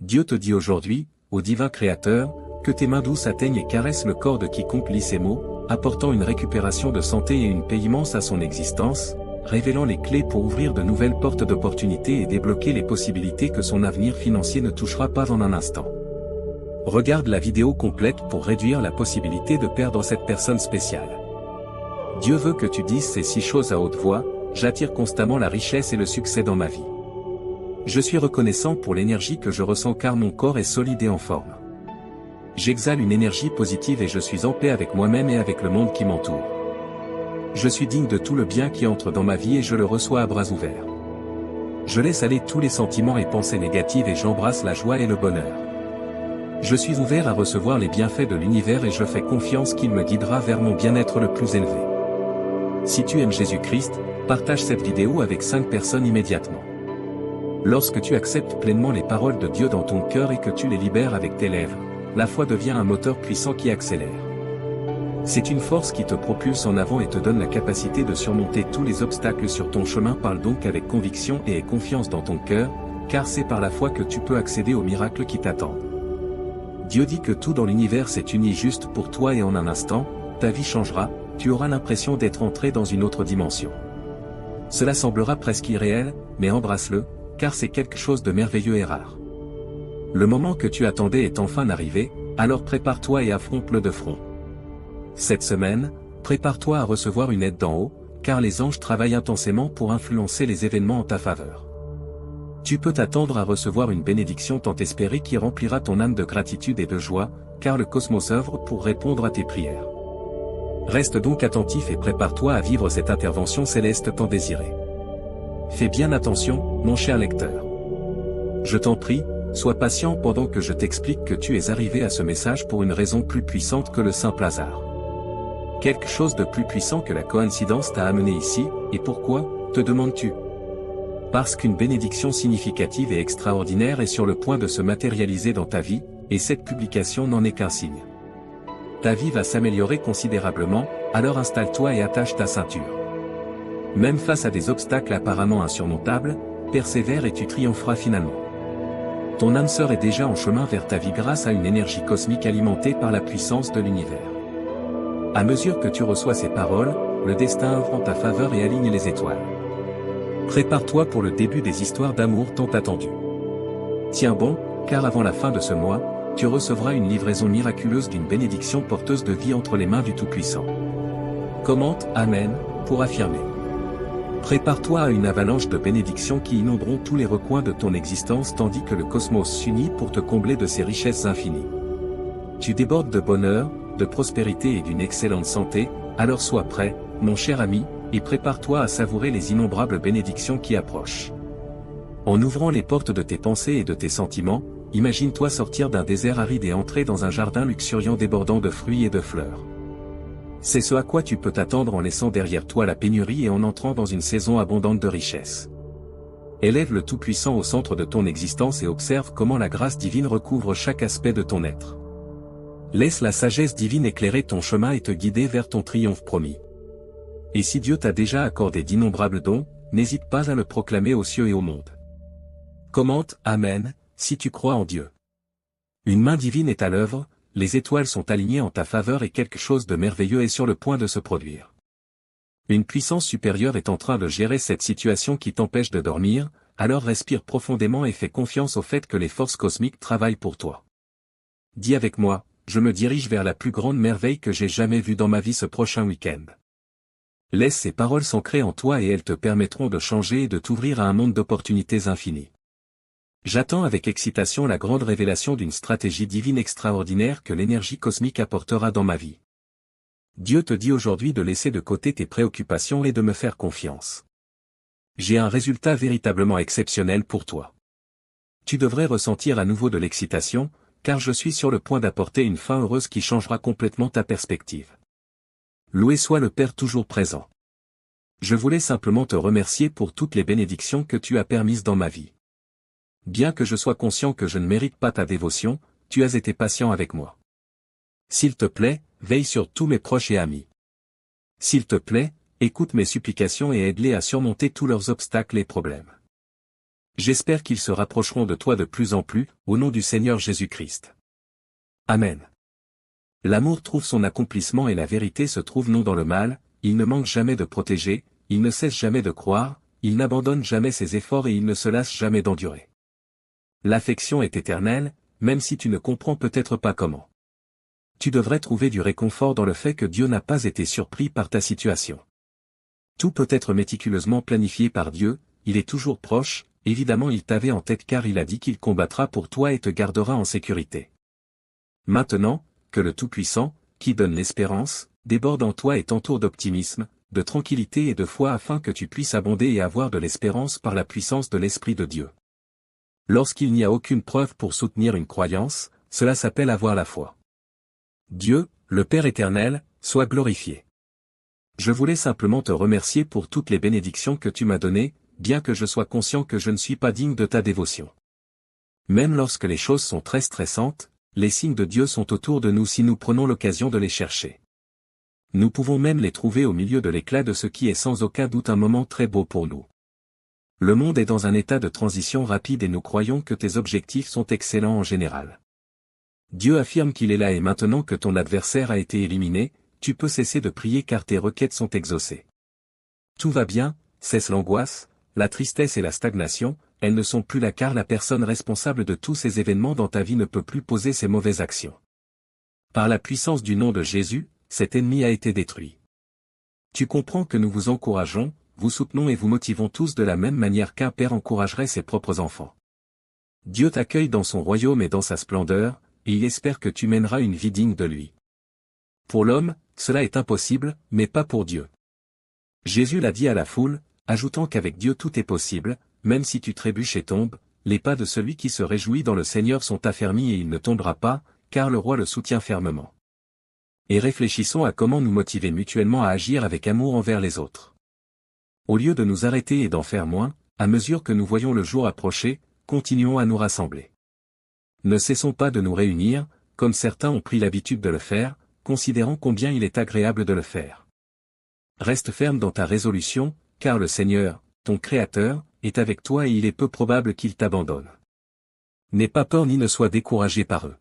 Dieu te dit aujourd'hui, ô divin Créateur, que tes mains douces atteignent et caressent le corps de quiconque lit ces mots, apportant une récupération de santé et une paix immense à son existence, révélant les clés pour ouvrir de nouvelles portes d'opportunités et débloquer les possibilités que son avenir financier ne touchera pas en un instant. Regarde la vidéo complète pour réduire la possibilité de perdre cette personne spéciale. Dieu veut que tu dises ces 6 choses à haute voix: j'attire constamment la richesse et le succès dans ma vie. Je suis reconnaissant pour l'énergie que je ressens car mon corps est solide et en forme. J'exhale une énergie positive et je suis en paix avec moi-même et avec le monde qui m'entoure. Je suis digne de tout le bien qui entre dans ma vie et je le reçois à bras ouverts. Je laisse aller tous les sentiments et pensées négatives et j'embrasse la joie et le bonheur. Je suis ouvert à recevoir les bienfaits de l'univers et je fais confiance qu'il me guidera vers mon bien-être le plus élevé. Si tu aimes Jésus-Christ, partage cette vidéo avec 5 personnes immédiatement. Lorsque tu acceptes pleinement les paroles de Dieu dans ton cœur et que tu les libères avec tes lèvres, la foi devient un moteur puissant qui accélère. C'est une force qui te propulse en avant et te donne la capacité de surmonter tous les obstacles sur ton chemin. Parle donc avec conviction et aie confiance dans ton cœur, car c'est par la foi que tu peux accéder aux miracles qui t'attendent. Dieu dit que tout dans l'univers s'est uni juste pour toi et en un instant, ta vie changera, tu auras l'impression d'être entré dans une autre dimension. Cela semblera presque irréel, mais embrasse-le, car c'est quelque chose de merveilleux et rare. Le moment que tu attendais est enfin arrivé, alors prépare-toi et affronte-le de front. Cette semaine, prépare-toi à recevoir une aide d'en haut, car les anges travaillent intensément pour influencer les événements en ta faveur. Tu peux t'attendre à recevoir une bénédiction tant espérée qui remplira ton âme de gratitude et de joie, car le cosmos œuvre pour répondre à tes prières. Reste donc attentif et prépare-toi à vivre cette intervention céleste tant désirée. Fais bien attention, mon cher lecteur. Je t'en prie, sois patient pendant que je t'explique que tu es arrivé à ce message pour une raison plus puissante que le simple hasard. Quelque chose de plus puissant que la coïncidence t'a amené ici, et pourquoi, te demandes-tu? Parce qu'une bénédiction significative et extraordinaire est sur le point de se matérialiser dans ta vie, et cette publication n'en est qu'un signe. Ta vie va s'améliorer considérablement, alors installe-toi et attache ta ceinture. Même face à des obstacles apparemment insurmontables, persévère et tu triompheras finalement. Ton âme sœur est déjà en chemin vers ta vie grâce à une énergie cosmique alimentée par la puissance de l'univers. À mesure que tu reçois ces paroles, le destin œuvre en ta faveur et aligne les étoiles. Prépare-toi pour le début des histoires d'amour tant attendues. Tiens bon, car avant la fin de ce mois, tu recevras une livraison miraculeuse d'une bénédiction porteuse de vie entre les mains du Tout-Puissant. Commente « Amen » pour affirmer. Prépare-toi à une avalanche de bénédictions qui inonderont tous les recoins de ton existence tandis que le cosmos s'unit pour te combler de ses richesses infinies. Tu débordes de bonheur, de prospérité et d'une excellente santé, alors sois prêt, mon cher ami, et prépare-toi à savourer les innombrables bénédictions qui approchent. En ouvrant les portes de tes pensées et de tes sentiments, imagine-toi sortir d'un désert aride et entrer dans un jardin luxuriant débordant de fruits et de fleurs. C'est ce à quoi tu peux t'attendre en laissant derrière toi la pénurie et en entrant dans une saison abondante de richesses. Élève le Tout-Puissant au centre de ton existence et observe comment la grâce divine recouvre chaque aspect de ton être. Laisse la sagesse divine éclairer ton chemin et te guider vers ton triomphe promis. Et si Dieu t'a déjà accordé d'innombrables dons, n'hésite pas à le proclamer aux cieux et au monde. Commente « Amen » si tu crois en Dieu. Une main divine est à l'œuvre, les étoiles sont alignées en ta faveur et quelque chose de merveilleux est sur le point de se produire. Une puissance supérieure est en train de gérer cette situation qui t'empêche de dormir, alors respire profondément et fais confiance au fait que les forces cosmiques travaillent pour toi. Dis avec moi, je me dirige vers la plus grande merveille que j'ai jamais vue dans ma vie ce prochain week-end. Laisse ces paroles s'ancrer en toi et elles te permettront de changer et de t'ouvrir à un monde d'opportunités infinies. J'attends avec excitation la grande révélation d'une stratégie divine extraordinaire que l'énergie cosmique apportera dans ma vie. Dieu te dit aujourd'hui de laisser de côté tes préoccupations et de me faire confiance. J'ai un résultat véritablement exceptionnel pour toi. Tu devrais ressentir à nouveau de l'excitation, car je suis sur le point d'apporter une fin heureuse qui changera complètement ta perspective. Loué soit le Père toujours présent. Je voulais simplement te remercier pour toutes les bénédictions que tu as permises dans ma vie. Bien que je sois conscient que je ne mérite pas ta dévotion, tu as été patient avec moi. S'il te plaît, veille sur tous mes proches et amis. S'il te plaît, écoute mes supplications et aide-les à surmonter tous leurs obstacles et problèmes. J'espère qu'ils se rapprocheront de toi de plus en plus, au nom du Seigneur Jésus-Christ. Amen. L'amour trouve son accomplissement et la vérité se trouve non dans le mal, il ne manque jamais de protéger, il ne cesse jamais de croire, il n'abandonne jamais ses efforts et il ne se lasse jamais d'endurer. L'affection est éternelle, même si tu ne comprends peut-être pas comment. Tu devrais trouver du réconfort dans le fait que Dieu n'a pas été surpris par ta situation. Tout peut être méticuleusement planifié par Dieu, il est toujours proche, évidemment il t'avait en tête car il a dit qu'il combattra pour toi et te gardera en sécurité. Maintenant, que le Tout-Puissant, qui donne l'espérance, déborde en toi et t'entoure d'optimisme, de tranquillité et de foi afin que tu puisses abonder et avoir de l'espérance par la puissance de l'Esprit de Dieu. Lorsqu'il n'y a aucune preuve pour soutenir une croyance, cela s'appelle avoir la foi. Dieu, le Père éternel, soit glorifié. Je voulais simplement te remercier pour toutes les bénédictions que tu m'as données, bien que je sois conscient que je ne suis pas digne de ta dévotion. Même lorsque les choses sont très stressantes, les signes de Dieu sont autour de nous si nous prenons l'occasion de les chercher. Nous pouvons même les trouver au milieu de l'éclat de ce qui est sans aucun doute un moment très beau pour nous. Le monde est dans un état de transition rapide et nous croyons que tes objectifs sont excellents en général. Dieu affirme qu'il est là et maintenant que ton adversaire a été éliminé, tu peux cesser de prier car tes requêtes sont exaucées. Tout va bien, cesse l'angoisse, la tristesse et la stagnation, elles ne sont plus là car la personne responsable de tous ces événements dans ta vie ne peut plus poser ses mauvaises actions. Par la puissance du nom de Jésus, cet ennemi a été détruit. Tu comprends que nous vous encourageons, vous soutenons et vous motivons tous de la même manière qu'un père encouragerait ses propres enfants. Dieu t'accueille dans son royaume et dans sa splendeur, et il espère que tu mèneras une vie digne de lui. Pour l'homme, cela est impossible, mais pas pour Dieu. Jésus l'a dit à la foule, ajoutant qu'avec Dieu tout est possible, même si tu trébuches et tombes, les pas de celui qui se réjouit dans le Seigneur sont affermis et il ne tombera pas, car le roi le soutient fermement. Et réfléchissons à comment nous motiver mutuellement à agir avec amour envers les autres. Au lieu de nous arrêter et d'en faire moins, à mesure que nous voyons le jour approcher, continuons à nous rassembler. Ne cessons pas de nous réunir, comme certains ont pris l'habitude de le faire, considérant combien il est agréable de le faire. Reste ferme dans ta résolution, car le Seigneur, ton Créateur, est avec toi et il est peu probable qu'il t'abandonne. N'aie pas peur ni ne sois découragé par eux.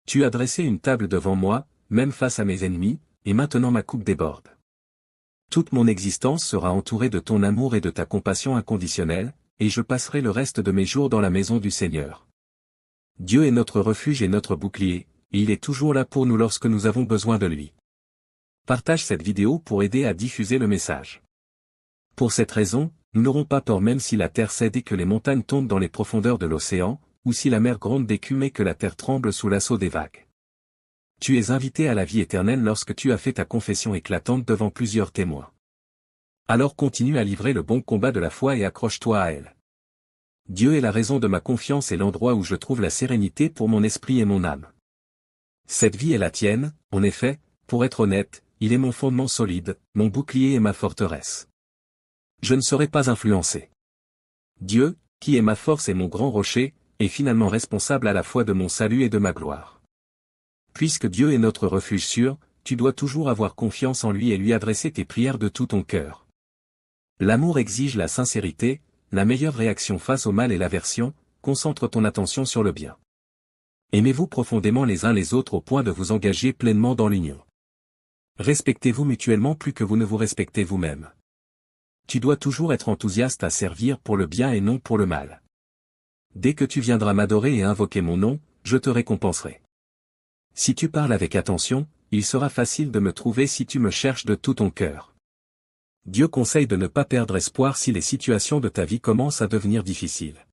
Tu as dressé une table devant moi, même face à mes ennemis, et maintenant ma coupe déborde. Toute mon existence sera entourée de ton amour et de ta compassion inconditionnelle, et je passerai le reste de mes jours dans la maison du Seigneur. Dieu est notre refuge et notre bouclier, et il est toujours là pour nous lorsque nous avons besoin de lui. Partage cette vidéo pour aider à diffuser le message. Pour cette raison, nous n'aurons pas peur même si la terre cède et que les montagnes tombent dans les profondeurs de l'océan, ou si la mer gronde d'écume et que la terre tremble sous l'assaut des vagues. Tu es invité à la vie éternelle lorsque tu as fait ta confession éclatante devant plusieurs témoins. Alors continue à livrer le bon combat de la foi et accroche-toi à elle. Dieu est la raison de ma confiance et l'endroit où je trouve la sérénité pour mon esprit et mon âme. Cette vie est la tienne, en effet, pour être honnête, il est mon fondement solide, mon bouclier et ma forteresse. Je ne serai pas influencé. Dieu, qui est ma force et mon grand rocher, est finalement responsable à la fois de mon salut et de ma gloire. Puisque Dieu est notre refuge sûr, tu dois toujours avoir confiance en lui et lui adresser tes prières de tout ton cœur. L'amour exige la sincérité, la meilleure réaction face au mal et l'aversion, concentre ton attention sur le bien. Aimez-vous profondément les uns les autres au point de vous engager pleinement dans l'union. Respectez-vous mutuellement plus que vous ne vous respectez vous-même. Tu dois toujours être enthousiaste à servir pour le bien et non pour le mal. Dès que tu viendras m'adorer et invoquer mon nom, je te récompenserai. Si tu parles avec attention, il sera facile de me trouver si tu me cherches de tout ton cœur. Dieu conseille de ne pas perdre espoir si les situations de ta vie commencent à devenir difficiles.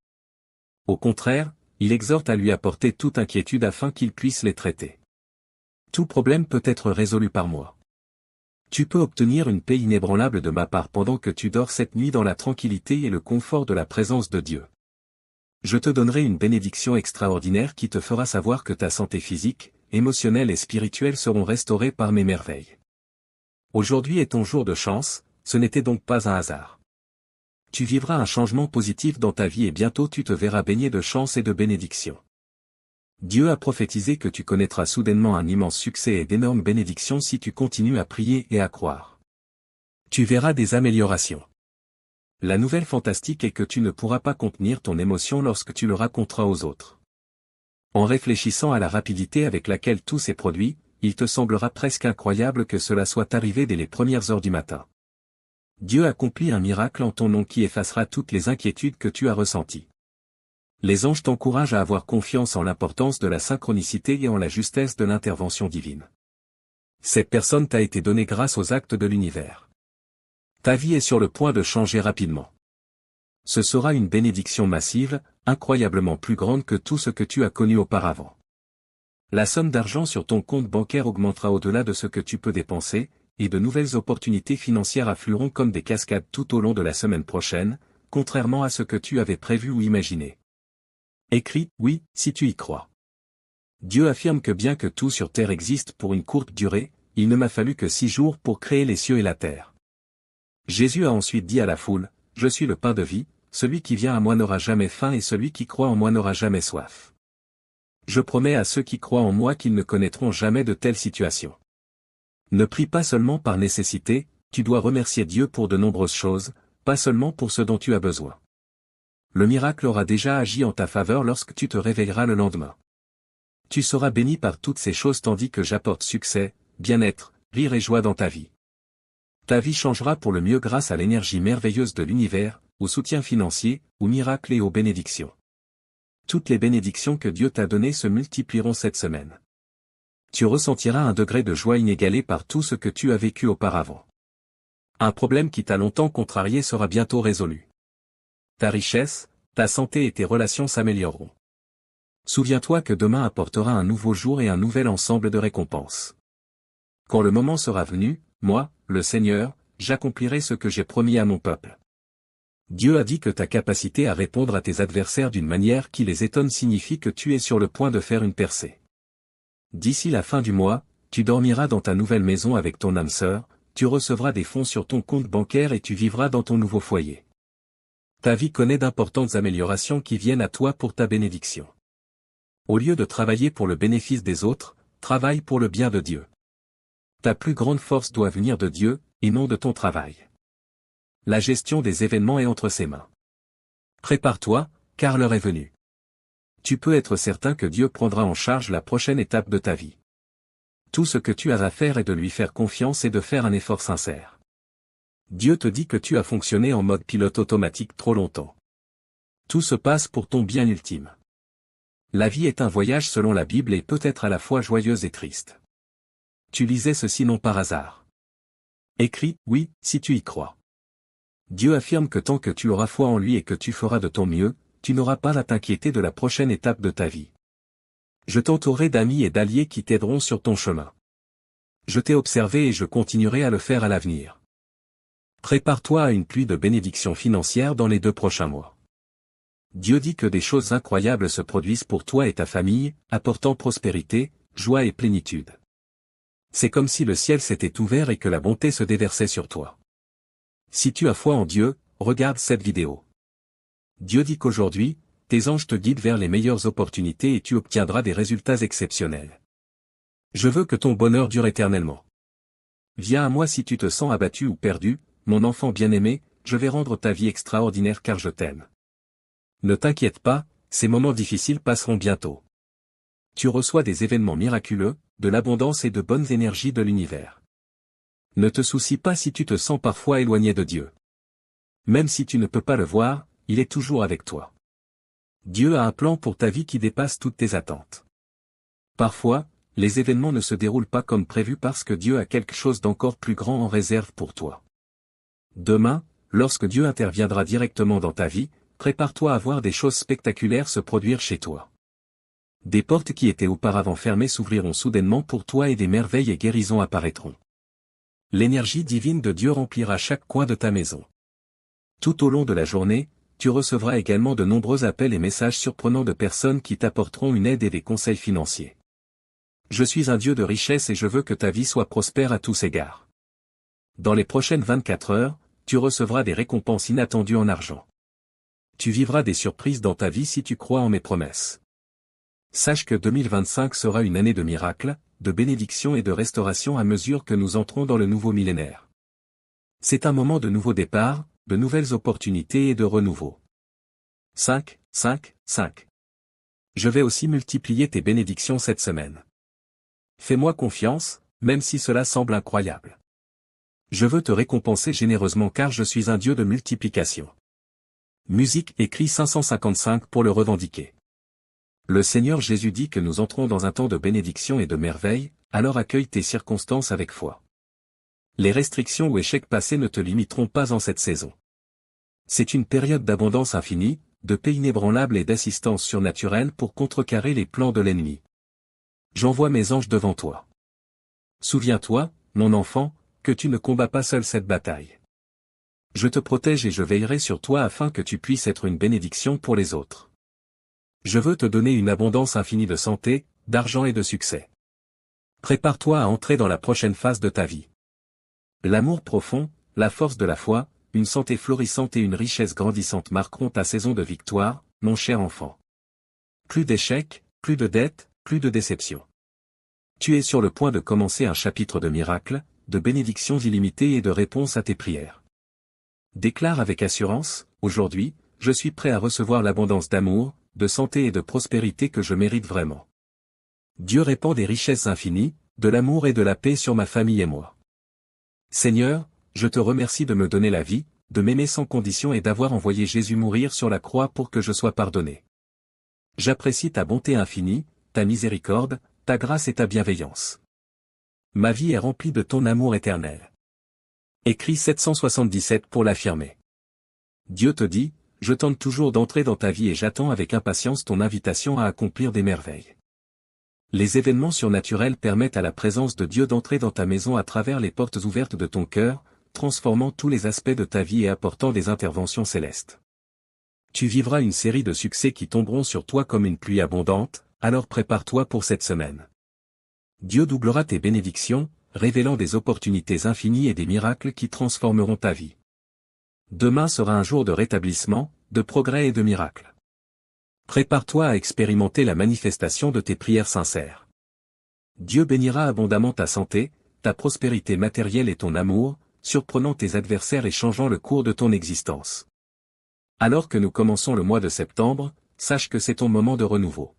Au contraire, il exhorte à lui apporter toute inquiétude afin qu'il puisse les traiter. Tout problème peut être résolu par moi. Tu peux obtenir une paix inébranlable de ma part pendant que tu dors cette nuit dans la tranquillité et le confort de la présence de Dieu. Je te donnerai une bénédiction extraordinaire qui te fera savoir que ta santé physique, émotionnelle et spirituelle seront restaurées par mes merveilles. Aujourd'hui est ton jour de chance, ce n'était donc pas un hasard. Tu vivras un changement positif dans ta vie et bientôt tu te verras baigné de chance et de bénédictions. Dieu a prophétisé que tu connaîtras soudainement un immense succès et d'énormes bénédictions si tu continues à prier et à croire. Tu verras des améliorations. La nouvelle fantastique est que tu ne pourras pas contenir ton émotion lorsque tu le raconteras aux autres. En réfléchissant à la rapidité avec laquelle tout s'est produit, il te semblera presque incroyable que cela soit arrivé dès les premières heures du matin. Dieu accomplit un miracle en ton nom qui effacera toutes les inquiétudes que tu as ressenties. Les anges t'encouragent à avoir confiance en l'importance de la synchronicité et en la justesse de l'intervention divine. Cette personne t'a été donnée grâce aux actes de l'univers. Ta vie est sur le point de changer rapidement. Ce sera une bénédiction massive, incroyablement plus grande que tout ce que tu as connu auparavant. La somme d'argent sur ton compte bancaire augmentera au-delà de ce que tu peux dépenser, et de nouvelles opportunités financières afflueront comme des cascades tout au long de la semaine prochaine, contrairement à ce que tu avais prévu ou imaginé. Écris, oui, si tu y crois. Dieu affirme que bien que tout sur terre existe pour une courte durée, il ne m'a fallu que 6 jours pour créer les cieux et la terre. Jésus a ensuite dit à la foule, « Je suis le pain de vie, celui qui vient à moi n'aura jamais faim et celui qui croit en moi n'aura jamais soif. Je promets à ceux qui croient en moi qu'ils ne connaîtront jamais de telles situations. » Ne prie pas seulement par nécessité, tu dois remercier Dieu pour de nombreuses choses, pas seulement pour ce dont tu as besoin. Le miracle aura déjà agi en ta faveur lorsque tu te réveilleras le lendemain. Tu seras béni par toutes ces choses tandis que j'apporte succès, bien-être, rire et joie dans ta vie. Ta vie changera pour le mieux grâce à l'énergie merveilleuse de l'univers, au soutien financier, aux miracles et aux bénédictions. Toutes les bénédictions que Dieu t'a données se multiplieront cette semaine. Tu ressentiras un degré de joie inégalé par tout ce que tu as vécu auparavant. Un problème qui t'a longtemps contrarié sera bientôt résolu. Ta richesse, ta santé et tes relations s'amélioreront. Souviens-toi que demain apportera un nouveau jour et un nouvel ensemble de récompenses. Quand le moment sera venu, moi, le Seigneur, j'accomplirai ce que j'ai promis à mon peuple. Dieu a dit que ta capacité à répondre à tes adversaires d'une manière qui les étonne signifie que tu es sur le point de faire une percée. D'ici la fin du mois, tu dormiras dans ta nouvelle maison avec ton âme sœur, tu recevras des fonds sur ton compte bancaire et tu vivras dans ton nouveau foyer. Ta vie connaît d'importantes améliorations qui viennent à toi pour ta bénédiction. Au lieu de travailler pour le bénéfice des autres, travaille pour le bien de Dieu. Ta plus grande force doit venir de Dieu, et non de ton travail. La gestion des événements est entre ses mains. Prépare-toi, car l'heure est venue. Tu peux être certain que Dieu prendra en charge la prochaine étape de ta vie. Tout ce que tu as à faire est de lui faire confiance et de faire un effort sincère. Dieu te dit que tu as fonctionné en mode pilote automatique trop longtemps. Tout se passe pour ton bien ultime. La vie est un voyage selon la Bible et peut être à la fois joyeuse et triste. Tu lisais ceci non par hasard. Écris, oui, si tu y crois. Dieu affirme que tant que tu auras foi en lui et que tu feras de ton mieux, tu n'auras pas à t'inquiéter de la prochaine étape de ta vie. Je t'entourerai d'amis et d'alliés qui t'aideront sur ton chemin. Je t'ai observé et je continuerai à le faire à l'avenir. Prépare-toi à une pluie de bénédictions financières dans les 2 prochains mois. Dieu dit que des choses incroyables se produisent pour toi et ta famille, apportant prospérité, joie et plénitude. C'est comme si le ciel s'était ouvert et que la bonté se déversait sur toi. Si tu as foi en Dieu, regarde cette vidéo. Dieu dit qu'aujourd'hui, tes anges te guident vers les meilleures opportunités et tu obtiendras des résultats exceptionnels. Je veux que ton bonheur dure éternellement. Viens à moi si tu te sens abattu ou perdu, mon enfant bien-aimé, je vais rendre ta vie extraordinaire car je t'aime. Ne t'inquiète pas, ces moments difficiles passeront bientôt. Tu reçois des événements miraculeux, de l'abondance et de bonnes énergies de l'univers. Ne te soucie pas si tu te sens parfois éloigné de Dieu. Même si tu ne peux pas le voir, il est toujours avec toi. Dieu a un plan pour ta vie qui dépasse toutes tes attentes. Parfois, les événements ne se déroulent pas comme prévu parce que Dieu a quelque chose d'encore plus grand en réserve pour toi. Demain, lorsque Dieu interviendra directement dans ta vie, prépare-toi à voir des choses spectaculaires se produire chez toi. Des portes qui étaient auparavant fermées s'ouvriront soudainement pour toi et des merveilles et guérisons apparaîtront. L'énergie divine de Dieu remplira chaque coin de ta maison. Tout au long de la journée, tu recevras également de nombreux appels et messages surprenants de personnes qui t'apporteront une aide et des conseils financiers. Je suis un Dieu de richesse et je veux que ta vie soit prospère à tous égards. Dans les prochaines 24 heures, tu recevras des récompenses inattendues en argent. Tu vivras des surprises dans ta vie si tu crois en mes promesses. Sache que 2025 sera une année de miracles, de bénédictions et de restauration à mesure que nous entrons dans le nouveau millénaire. C'est un moment de nouveau départ, de nouvelles opportunités et de renouveau. 5, 5, 5. Je vais aussi multiplier tes bénédictions cette semaine. Fais-moi confiance, même si cela semble incroyable. Je veux te récompenser généreusement car je suis un Dieu de multiplication. Musique écrit 555 pour le revendiquer. Le Seigneur Jésus dit que nous entrons dans un temps de bénédiction et de merveille, alors accueille tes circonstances avec foi. Les restrictions ou échecs passés ne te limiteront pas en cette saison. C'est une période d'abondance infinie, de paix inébranlable et d'assistance surnaturelle pour contrecarrer les plans de l'ennemi. J'envoie mes anges devant toi. Souviens-toi, mon enfant, que tu ne combats pas seul cette bataille. Je te protège et je veillerai sur toi afin que tu puisses être une bénédiction pour les autres. Je veux te donner une abondance infinie de santé, d'argent et de succès. Prépare-toi à entrer dans la prochaine phase de ta vie. L'amour profond, la force de la foi, une santé florissante et une richesse grandissante marqueront ta saison de victoire, mon cher enfant. Plus d'échecs, plus de dettes, plus de déceptions. Tu es sur le point de commencer un chapitre de miracles, de bénédictions illimitées et de réponses à tes prières. Déclare avec assurance, aujourd'hui, je suis prêt à recevoir l'abondance d'amour, de santé et de prospérité que je mérite vraiment. Dieu répand des richesses infinies, de l'amour et de la paix sur ma famille et moi. Seigneur, je te remercie de me donner la vie, de m'aimer sans condition et d'avoir envoyé Jésus mourir sur la croix pour que je sois pardonné. J'apprécie ta bonté infinie, ta miséricorde, ta grâce et ta bienveillance. Ma vie est remplie de ton amour éternel. Écrit 777 pour l'affirmer. Dieu te dit, je tente toujours d'entrer dans ta vie et j'attends avec impatience ton invitation à accomplir des merveilles. Les événements surnaturels permettent à la présence de Dieu d'entrer dans ta maison à travers les portes ouvertes de ton cœur, transformant tous les aspects de ta vie et apportant des interventions célestes. Tu vivras une série de succès qui tomberont sur toi comme une pluie abondante, alors prépare-toi pour cette semaine. Dieu doublera tes bénédictions, révélant des opportunités infinies et des miracles qui transformeront ta vie. Demain sera un jour de rétablissement, de progrès et de miracles. Prépare-toi à expérimenter la manifestation de tes prières sincères. Dieu bénira abondamment ta santé, ta prospérité matérielle et ton amour, surprenant tes adversaires et changeant le cours de ton existence. Alors que nous commençons le mois de septembre, sache que c'est ton moment de renouveau.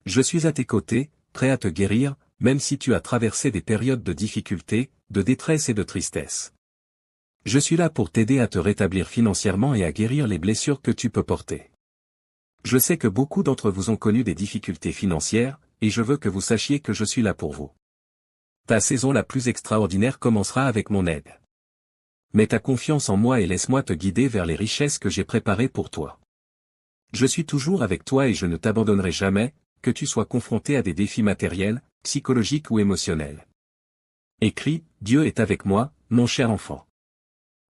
Je suis à tes côtés, prêt à te guérir, même si tu as traversé des périodes de difficulté, de détresse et de tristesse. Je suis là pour t'aider à te rétablir financièrement et à guérir les blessures que tu peux porter. Je sais que beaucoup d'entre vous ont connu des difficultés financières, et je veux que vous sachiez que je suis là pour vous. Ta saison la plus extraordinaire commencera avec mon aide. Mets ta confiance en moi et laisse-moi te guider vers les richesses que j'ai préparées pour toi. Je suis toujours avec toi et je ne t'abandonnerai jamais, que tu sois confronté à des défis matériels, psychologiques ou émotionnels. Écris, Dieu est avec moi, mon cher enfant.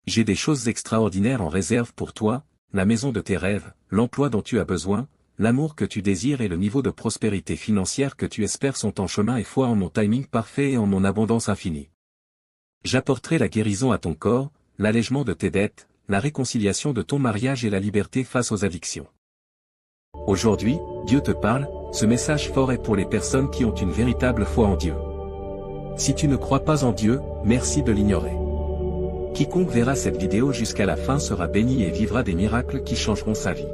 J'ai des choses extraordinaires en réserve pour toi, la maison de tes rêves, l'emploi dont tu as besoin, l'amour que tu désires et le niveau de prospérité financière que tu espères sont en chemin et foi en mon timing parfait et en mon abondance infinie. J'apporterai la guérison à ton corps, l'allègement de tes dettes, la réconciliation de ton mariage et la liberté face aux addictions. Aujourd'hui, Dieu te parle, ce message fort est pour les personnes qui ont une véritable foi en Dieu. Si tu ne crois pas en Dieu, merci de l'ignorer. Quiconque verra cette vidéo jusqu'à la fin sera béni et vivra des miracles qui changeront sa vie.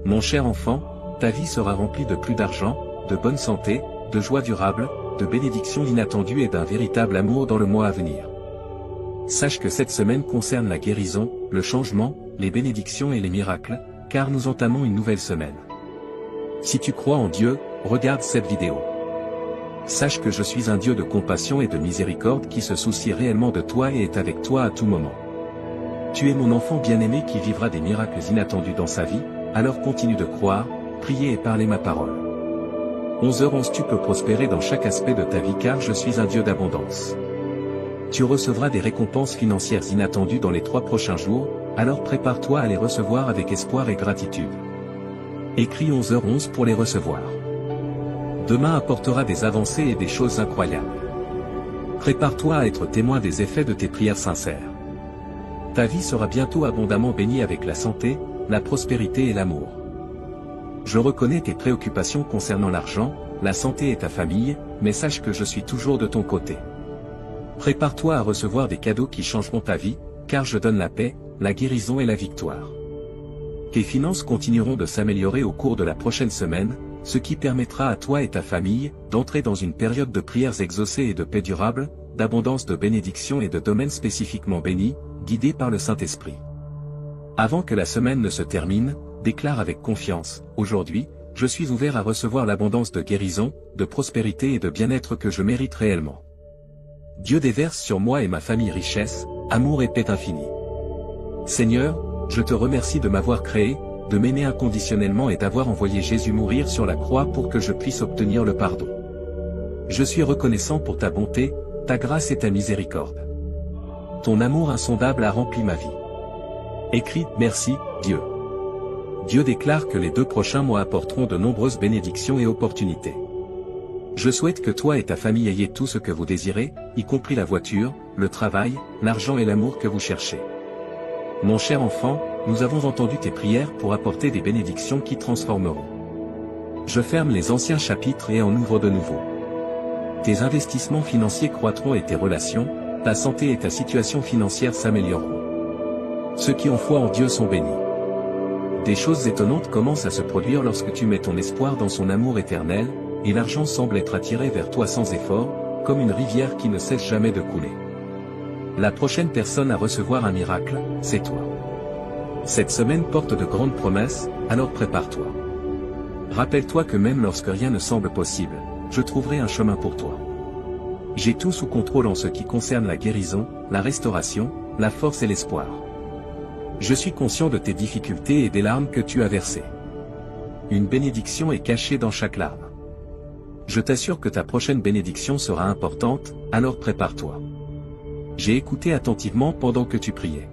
Mon cher enfant, ta vie sera remplie de plus d'argent, de bonne santé, de joie durable, de bénédictions inattendues et d'un véritable amour dans le mois à venir. Sache que cette semaine concerne la guérison, le changement, les bénédictions et les miracles, car nous entamons une nouvelle semaine. Si tu crois en Dieu, regarde cette vidéo. Sache que je suis un Dieu de compassion et de miséricorde qui se soucie réellement de toi et est avec toi à tout moment. Tu es mon enfant bien-aimé qui vivra des miracles inattendus dans sa vie, alors continue de croire, prier et parler ma parole. 11h11 Tu peux prospérer dans chaque aspect de ta vie car je suis un Dieu d'abondance. Tu recevras des récompenses financières inattendues dans les 3 prochains jours, alors prépare-toi à les recevoir avec espoir et gratitude. Écris 11h11 pour les recevoir. Demain apportera des avancées et des choses incroyables. Prépare-toi à être témoin des effets de tes prières sincères. Ta vie sera bientôt abondamment bénie avec la santé, la prospérité et l'amour. Je reconnais tes préoccupations concernant l'argent, la santé et ta famille, mais sache que je suis toujours de ton côté. Prépare-toi à recevoir des cadeaux qui changeront ta vie, car je donne la paix, la guérison et la victoire. Tes finances continueront de s'améliorer au cours de la prochaine semaine, ce qui permettra à toi et ta famille d'entrer dans une période de prières exaucées et de paix durable, d'abondance de bénédictions et de domaines spécifiquement bénis, guidés par le Saint-Esprit. Avant que la semaine ne se termine, déclare avec confiance, aujourd'hui, je suis ouvert à recevoir l'abondance de guérison, de prospérité et de bien-être que je mérite réellement. Dieu déverse sur moi et ma famille richesse, amour et paix infinie. Seigneur, je te remercie de m'avoir créé, de m'aimer inconditionnellement et d'avoir envoyé Jésus mourir sur la croix pour que je puisse obtenir le pardon. Je suis reconnaissant pour ta bonté, ta grâce et ta miséricorde. Ton amour insondable a rempli ma vie. Écrit, merci, Dieu. Dieu déclare que les 2 prochains mois apporteront de nombreuses bénédictions et opportunités. Je souhaite que toi et ta famille ayez tout ce que vous désirez, y compris la voiture, le travail, l'argent et l'amour que vous cherchez. Mon cher enfant, nous avons entendu tes prières pour apporter des bénédictions qui transformeront. Je ferme les anciens chapitres et en ouvre de nouveaux. Tes investissements financiers croîtront et tes relations, ta santé et ta situation financière s'amélioreront. Ceux qui ont foi en Dieu sont bénis. Des choses étonnantes commencent à se produire lorsque tu mets ton espoir dans son amour éternel, et l'argent semble être attiré vers toi sans effort, comme une rivière qui ne cesse jamais de couler. La prochaine personne à recevoir un miracle, c'est toi. Cette semaine porte de grandes promesses, alors prépare-toi. Rappelle-toi que même lorsque rien ne semble possible, je trouverai un chemin pour toi. J'ai tout sous contrôle en ce qui concerne la guérison, la restauration, la force et l'espoir. Je suis conscient de tes difficultés et des larmes que tu as versées. Une bénédiction est cachée dans chaque larme. Je t'assure que ta prochaine bénédiction sera importante, alors prépare-toi. J'ai écouté attentivement pendant que tu priais.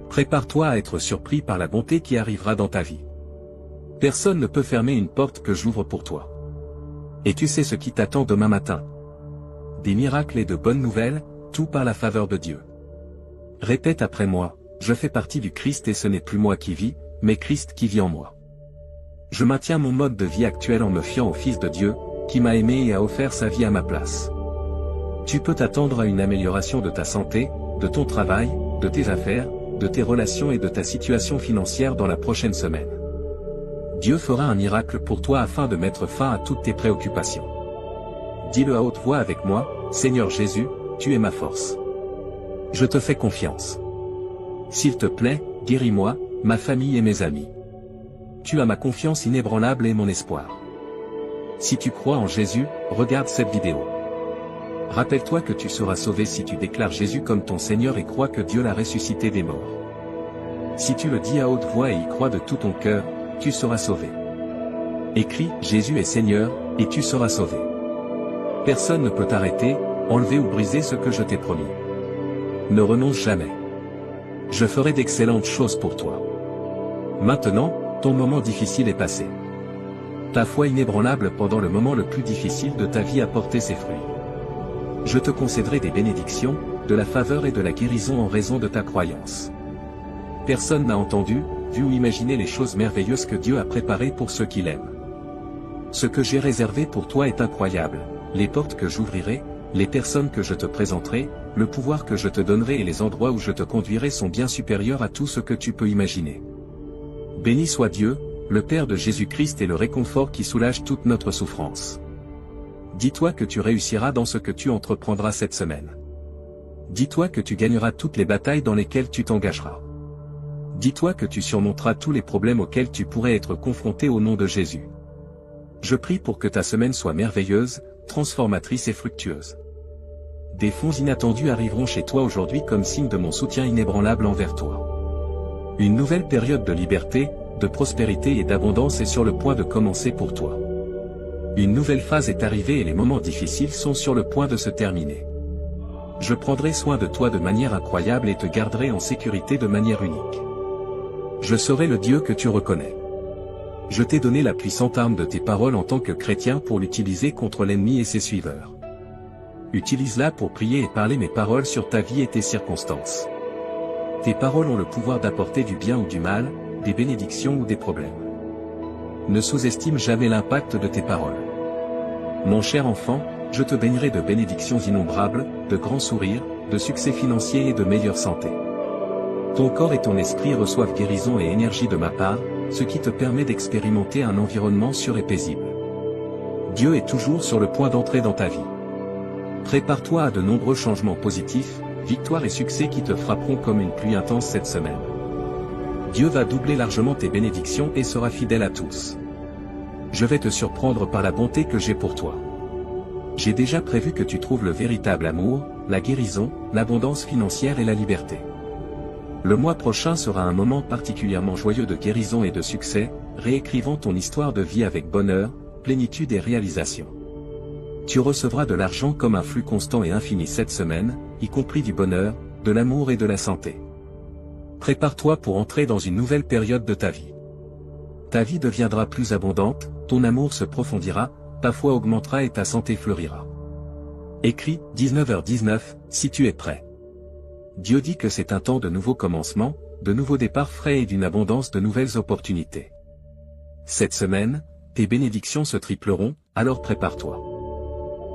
Prépare-toi à être surpris par la bonté qui arrivera dans ta vie. Personne ne peut fermer une porte que j'ouvre pour toi. Et tu sais ce qui t'attend demain matin. Des miracles et de bonnes nouvelles, tout par la faveur de Dieu. Répète après moi, je fais partie du Christ et ce n'est plus moi qui vis, mais Christ qui vit en moi. Je maintiens mon mode de vie actuel en me fiant au Fils de Dieu, qui m'a aimé et a offert sa vie à ma place. Tu peux t'attendre à une amélioration de ta santé, de ton travail, de tes affaires, de tes relations et de ta situation financière dans la prochaine semaine. Dieu fera un miracle pour toi afin de mettre fin à toutes tes préoccupations. Dis-le à haute voix avec moi, Seigneur Jésus, tu es ma force. Je te fais confiance. S'il te plaît, guéris-moi, ma famille et mes amis. Tu as ma confiance inébranlable et mon espoir. Si tu crois en Jésus, regarde cette vidéo. Rappelle-toi que tu seras sauvé si tu déclares Jésus comme ton Seigneur et crois que Dieu l'a ressuscité des morts. Si tu le dis à haute voix et y crois de tout ton cœur, tu seras sauvé. Écris, Jésus est Seigneur, et tu seras sauvé. Personne ne peut t'arrêter, enlever ou briser ce que je t'ai promis. Ne renonce jamais. Je ferai d'excellentes choses pour toi. Maintenant, ton moment difficile est passé. Ta foi inébranlable pendant le moment le plus difficile de ta vie a porté ses fruits. Je te concéderai des bénédictions, de la faveur et de la guérison en raison de ta croyance. Personne n'a entendu, vu ou imaginé les choses merveilleuses que Dieu a préparées pour ceux qui l'aiment. Ce que j'ai réservé pour toi est incroyable, les portes que j'ouvrirai, les personnes que je te présenterai, le pouvoir que je te donnerai et les endroits où je te conduirai sont bien supérieurs à tout ce que tu peux imaginer. Béni soit Dieu, le Père de Jésus-Christ et le réconfort qui soulage toute notre souffrance. Dis-toi que tu réussiras dans ce que tu entreprendras cette semaine. Dis-toi que tu gagneras toutes les batailles dans lesquelles tu t'engageras. Dis-toi que tu surmonteras tous les problèmes auxquels tu pourrais être confronté au nom de Jésus. Je prie pour que ta semaine soit merveilleuse, transformatrice et fructueuse. Des fonds inattendus arriveront chez toi aujourd'hui comme signe de mon soutien inébranlable envers toi. Une nouvelle période de liberté, de prospérité et d'abondance est sur le point de commencer pour toi. Une nouvelle phase est arrivée et les moments difficiles sont sur le point de se terminer. Je prendrai soin de toi de manière incroyable et te garderai en sécurité de manière unique. Je serai le Dieu que tu reconnais. Je t'ai donné la puissante arme de tes paroles en tant que chrétien pour l'utiliser contre l'ennemi et ses suiveurs. Utilise-la pour prier et parler mes paroles sur ta vie et tes circonstances. Tes paroles ont le pouvoir d'apporter du bien ou du mal, des bénédictions ou des problèmes. Ne sous-estime jamais l'impact de tes paroles. Mon cher enfant, je te bénirai de bénédictions innombrables, de grands sourires, de succès financiers et de meilleure santé. Ton corps et ton esprit reçoivent guérison et énergie de ma part, ce qui te permet d'expérimenter un environnement sûr et paisible. Dieu est toujours sur le point d'entrer dans ta vie. Prépare-toi à de nombreux changements positifs, victoires et succès qui te frapperont comme une pluie intense cette semaine. Dieu va doubler largement tes bénédictions et sera fidèle à tous. Je vais te surprendre par la bonté que j'ai pour toi. J'ai déjà prévu que tu trouves le véritable amour, la guérison, l'abondance financière et la liberté. Le mois prochain sera un moment particulièrement joyeux de guérison et de succès, réécrivant ton histoire de vie avec bonheur, plénitude et réalisation. Tu recevras de l'argent comme un flux constant et infini cette semaine, y compris du bonheur, de l'amour et de la santé. Prépare-toi pour entrer dans une nouvelle période de ta vie. Ta vie deviendra plus abondante, ton amour se profondira, ta foi augmentera et ta santé fleurira. Écrit, 19h19, si tu es prêt. Dieu dit que c'est un temps de nouveaux commencements, de nouveaux départs frais et d'une abondance de nouvelles opportunités. Cette semaine, tes bénédictions se tripleront, alors prépare-toi.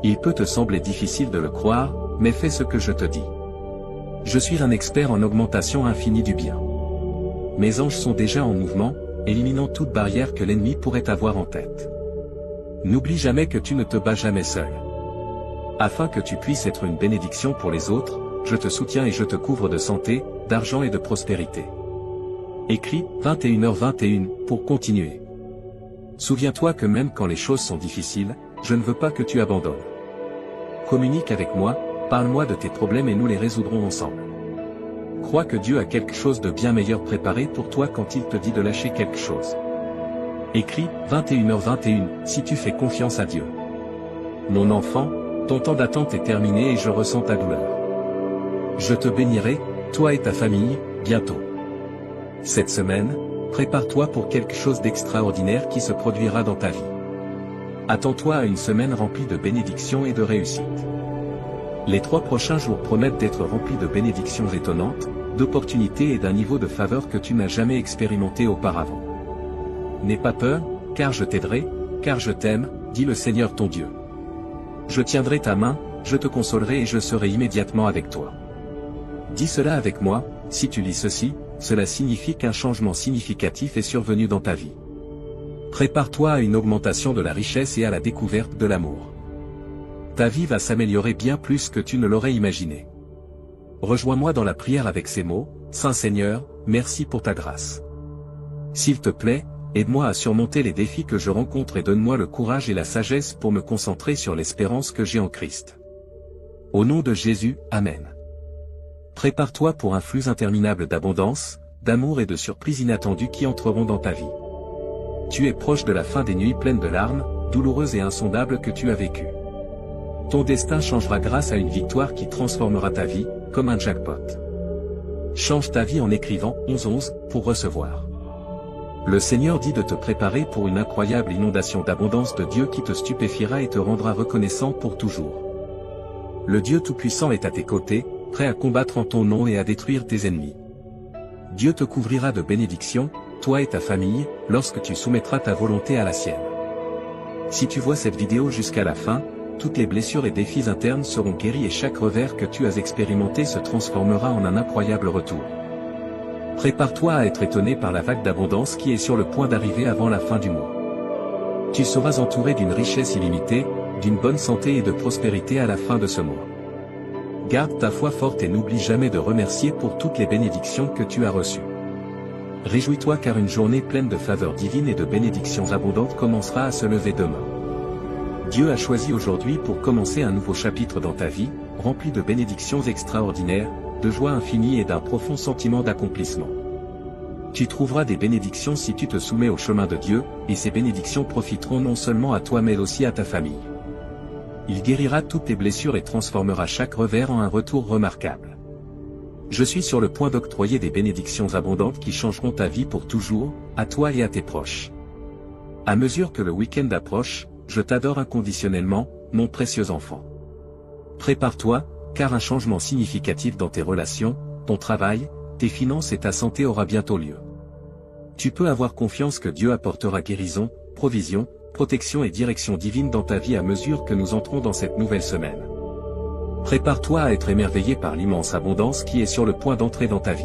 Il peut te sembler difficile de le croire, mais fais ce que je te dis. Je suis un expert en augmentation infinie du bien. Mes anges sont déjà en mouvement, éliminant toute barrière que l'ennemi pourrait avoir en tête. N'oublie jamais que tu ne te bats jamais seul. Afin que tu puisses être une bénédiction pour les autres, je te soutiens et je te couvre de santé, d'argent et de prospérité. Écrit, 21h21, pour continuer. Souviens-toi que même quand les choses sont difficiles, je ne veux pas que tu abandonnes. Communique avec moi, parle-moi de tes problèmes et nous les résoudrons ensemble. Crois que Dieu a quelque chose de bien meilleur préparé pour toi quand il te dit de lâcher quelque chose. Écrit, 21h21, si tu fais confiance à Dieu. Mon enfant, ton temps d'attente est terminé et je ressens ta douleur. Je te bénirai, toi et ta famille, bientôt. Cette semaine, prépare-toi pour quelque chose d'extraordinaire qui se produira dans ta vie. Attends-toi à une semaine remplie de bénédictions et de réussite. Les 3 prochains jours promettent d'être remplis de bénédictions étonnantes, d'opportunités et d'un niveau de faveur que tu n'as jamais expérimenté auparavant. N'aie pas peur, car je t'aiderai, car je t'aime, dit le Seigneur ton Dieu. Je tiendrai ta main, je te consolerai et je serai immédiatement avec toi. Dis cela avec moi, si tu lis ceci, cela signifie qu'un changement significatif est survenu dans ta vie. Prépare-toi à une augmentation de la richesse et à la découverte de l'amour. Ta vie va s'améliorer bien plus que tu ne l'aurais imaginé. Rejoins-moi dans la prière avec ces mots, Saint Seigneur, merci pour ta grâce. S'il te plaît, aide-moi à surmonter les défis que je rencontre et donne-moi le courage et la sagesse pour me concentrer sur l'espérance que j'ai en Christ. Au nom de Jésus, Amen. Prépare-toi pour un flux interminable d'abondance, d'amour et de surprises inattendues qui entreront dans ta vie. Tu es proche de la fin des nuits pleines de larmes, douloureuses et insondables que tu as vécues. Ton destin changera grâce à une victoire qui transformera ta vie, comme un jackpot. Change ta vie en écrivant 11 pour recevoir. Le Seigneur dit de te préparer pour une incroyable inondation d'abondance de Dieu qui te stupéfiera et te rendra reconnaissant pour toujours. Le Dieu Tout-Puissant est à tes côtés, prêt à combattre en ton nom et à détruire tes ennemis. Dieu te couvrira de bénédictions, toi et ta famille, lorsque tu soumettras ta volonté à la sienne. Si tu vois cette vidéo jusqu'à la fin, toutes les blessures et défis internes seront guéris et chaque revers que tu as expérimenté se transformera en un incroyable retour. Prépare-toi à être étonné par la vague d'abondance qui est sur le point d'arriver avant la fin du mois. Tu seras entouré d'une richesse illimitée, d'une bonne santé et de prospérité à la fin de ce mois. Garde ta foi forte et n'oublie jamais de remercier pour toutes les bénédictions que tu as reçues. Réjouis-toi car une journée pleine de faveurs divines et de bénédictions abondantes commencera à se lever demain. Dieu a choisi aujourd'hui pour commencer un nouveau chapitre dans ta vie, rempli de bénédictions extraordinaires, de joie infinie et d'un profond sentiment d'accomplissement. Tu trouveras des bénédictions si tu te soumets au chemin de Dieu, et ces bénédictions profiteront non seulement à toi mais aussi à ta famille. Il guérira toutes tes blessures et transformera chaque revers en un retour remarquable. Je suis sur le point d'octroyer des bénédictions abondantes qui changeront ta vie pour toujours, à toi et à tes proches. À mesure que le week-end approche, je t'adore inconditionnellement, mon précieux enfant. Prépare-toi, car un changement significatif dans tes relations, ton travail, tes finances et ta santé aura bientôt lieu. Tu peux avoir confiance que Dieu apportera guérison, provision, protection et direction divine dans ta vie à mesure que nous entrons dans cette nouvelle semaine. Prépare-toi à être émerveillé par l'immense abondance qui est sur le point d'entrer dans ta vie.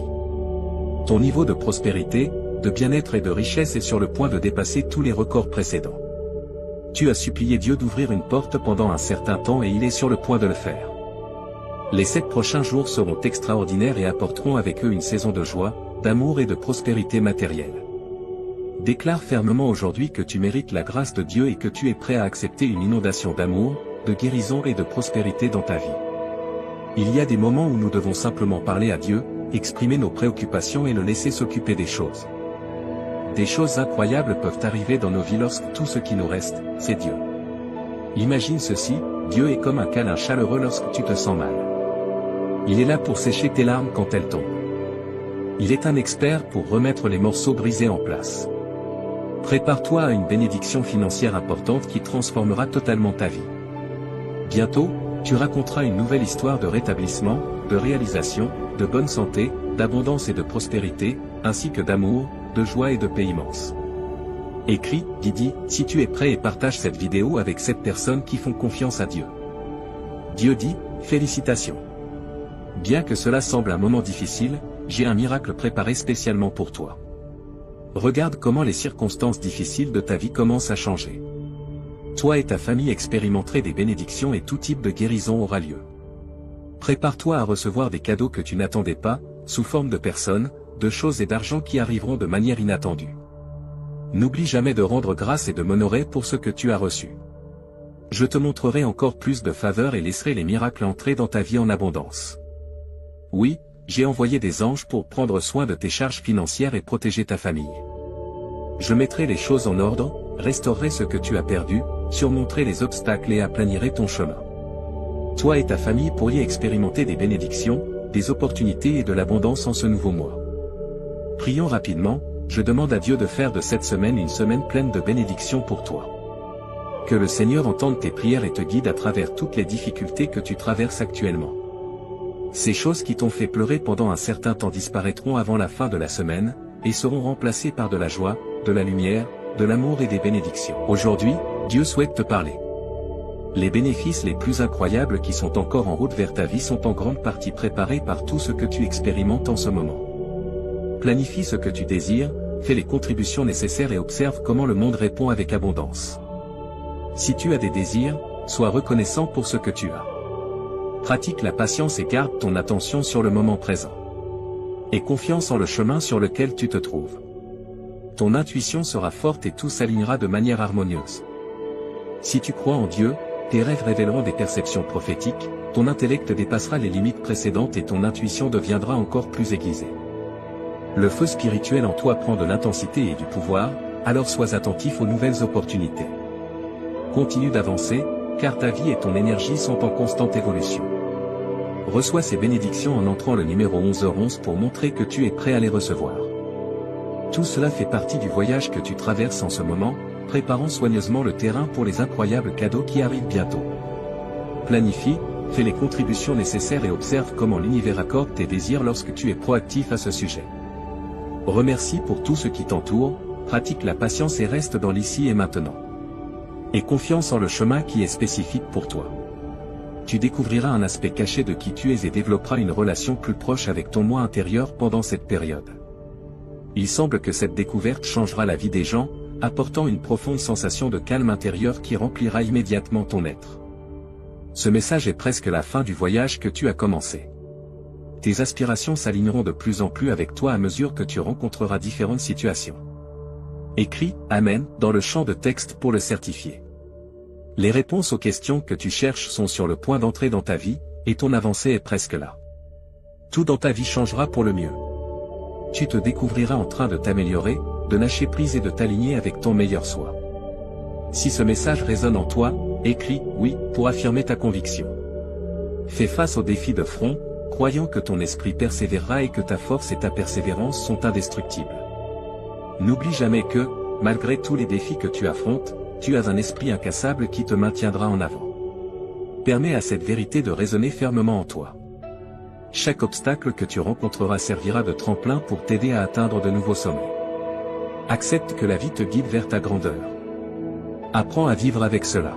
Ton niveau de prospérité, de bien-être et de richesse est sur le point de dépasser tous les records précédents. Tu as supplié Dieu d'ouvrir une porte pendant un certain temps et il est sur le point de le faire. Les 7 prochains jours seront extraordinaires et apporteront avec eux une saison de joie, d'amour et de prospérité matérielle. Déclare fermement aujourd'hui que tu mérites la grâce de Dieu et que tu es prêt à accepter une inondation d'amour, de guérison et de prospérité dans ta vie. Il y a des moments où nous devons simplement parler à Dieu, exprimer nos préoccupations et le laisser s'occuper des choses. Des choses incroyables peuvent arriver dans nos vies lorsque tout ce qui nous reste, c'est Dieu. Imagine ceci, Dieu est comme un câlin chaleureux lorsque tu te sens mal. Il est là pour sécher tes larmes quand elles tombent. Il est un expert pour remettre les morceaux brisés en place. Prépare-toi à une bénédiction financière importante qui transformera totalement ta vie. Bientôt, tu raconteras une nouvelle histoire de rétablissement, de réalisation, de bonne santé, d'abondance et de prospérité, ainsi que d'amour, de joie et de paix immense. Écris, Didi, si tu es prêt et partage cette vidéo avec 7 personnes qui font confiance à Dieu. Dieu dit, félicitations. Bien que cela semble un moment difficile, j'ai un miracle préparé spécialement pour toi. Regarde comment les circonstances difficiles de ta vie commencent à changer. Toi et ta famille expérimenterez des bénédictions et tout type de guérison aura lieu. Prépare-toi à recevoir des cadeaux que tu n'attendais pas, sous forme de personnes, de choses et d'argent qui arriveront de manière inattendue. N'oublie jamais de rendre grâce et de m'honorer pour ce que tu as reçu. Je te montrerai encore plus de faveur et laisserai les miracles entrer dans ta vie en abondance. Oui, j'ai envoyé des anges pour prendre soin de tes charges financières et protéger ta famille. Je mettrai les choses en ordre, restaurerai ce que tu as perdu, surmonterai les obstacles et aplanirai ton chemin. Toi et ta famille pourriez expérimenter des bénédictions, des opportunités et de l'abondance en ce nouveau mois. Prions rapidement, je demande à Dieu de faire de cette semaine une semaine pleine de bénédictions pour toi. Que le Seigneur entende tes prières et te guide à travers toutes les difficultés que tu traverses actuellement. Ces choses qui t'ont fait pleurer pendant un certain temps disparaîtront avant la fin de la semaine, et seront remplacées par de la joie, de la lumière, de l'amour et des bénédictions. Aujourd'hui, Dieu souhaite te parler. Les bénéfices les plus incroyables qui sont encore en route vers ta vie sont en grande partie préparés par tout ce que tu expérimentes en ce moment. Planifie ce que tu désires, fais les contributions nécessaires et observe comment le monde répond avec abondance. Si tu as des désirs, sois reconnaissant pour ce que tu as. Pratique la patience et garde ton attention sur le moment présent. Aie confiance en le chemin sur lequel tu te trouves. Ton intuition sera forte et tout s'alignera de manière harmonieuse. Si tu crois en Dieu, tes rêves révéleront des perceptions prophétiques, ton intellect dépassera les limites précédentes et ton intuition deviendra encore plus aiguisée. Le feu spirituel en toi prend de l'intensité et du pouvoir, alors sois attentif aux nouvelles opportunités. Continue d'avancer, car ta vie et ton énergie sont en constante évolution. Reçois ces bénédictions en entrant le numéro 11h11 pour montrer que tu es prêt à les recevoir. Tout cela fait partie du voyage que tu traverses en ce moment, préparant soigneusement le terrain pour les incroyables cadeaux qui arrivent bientôt. Planifie, fais les contributions nécessaires et observe comment l'univers accorde tes désirs lorsque tu es proactif à ce sujet. Remercie pour tout ce qui t'entoure, pratique la patience et reste dans l'ici et maintenant. Aie confiance en le chemin qui est spécifique pour toi. Tu découvriras un aspect caché de qui tu es et développeras une relation plus proche avec ton moi intérieur pendant cette période. Il semble que cette découverte changera la vie des gens, apportant une profonde sensation de calme intérieur qui remplira immédiatement ton être. Ce message est presque la fin du voyage que tu as commencé. Tes aspirations s'aligneront de plus en plus avec toi à mesure que tu rencontreras différentes situations. Écris « Amen » dans le champ de texte pour le certifier. Les réponses aux questions que tu cherches sont sur le point d'entrer dans ta vie, et ton avancée est presque là. Tout dans ta vie changera pour le mieux. Tu te découvriras en train de t'améliorer, de lâcher prise et de t'aligner avec ton meilleur soi. Si ce message résonne en toi, écris « Oui » pour affirmer ta conviction. Fais face aux défis de front, croyant que ton esprit persévérera et que ta force et ta persévérance sont indestructibles. N'oublie jamais que, malgré tous les défis que tu affrontes, tu as un esprit incassable qui te maintiendra en avant. Permets à cette vérité de résonner fermement en toi. Chaque obstacle que tu rencontreras servira de tremplin pour t'aider à atteindre de nouveaux sommets. Accepte que la vie te guide vers ta grandeur. Apprends à vivre avec cela.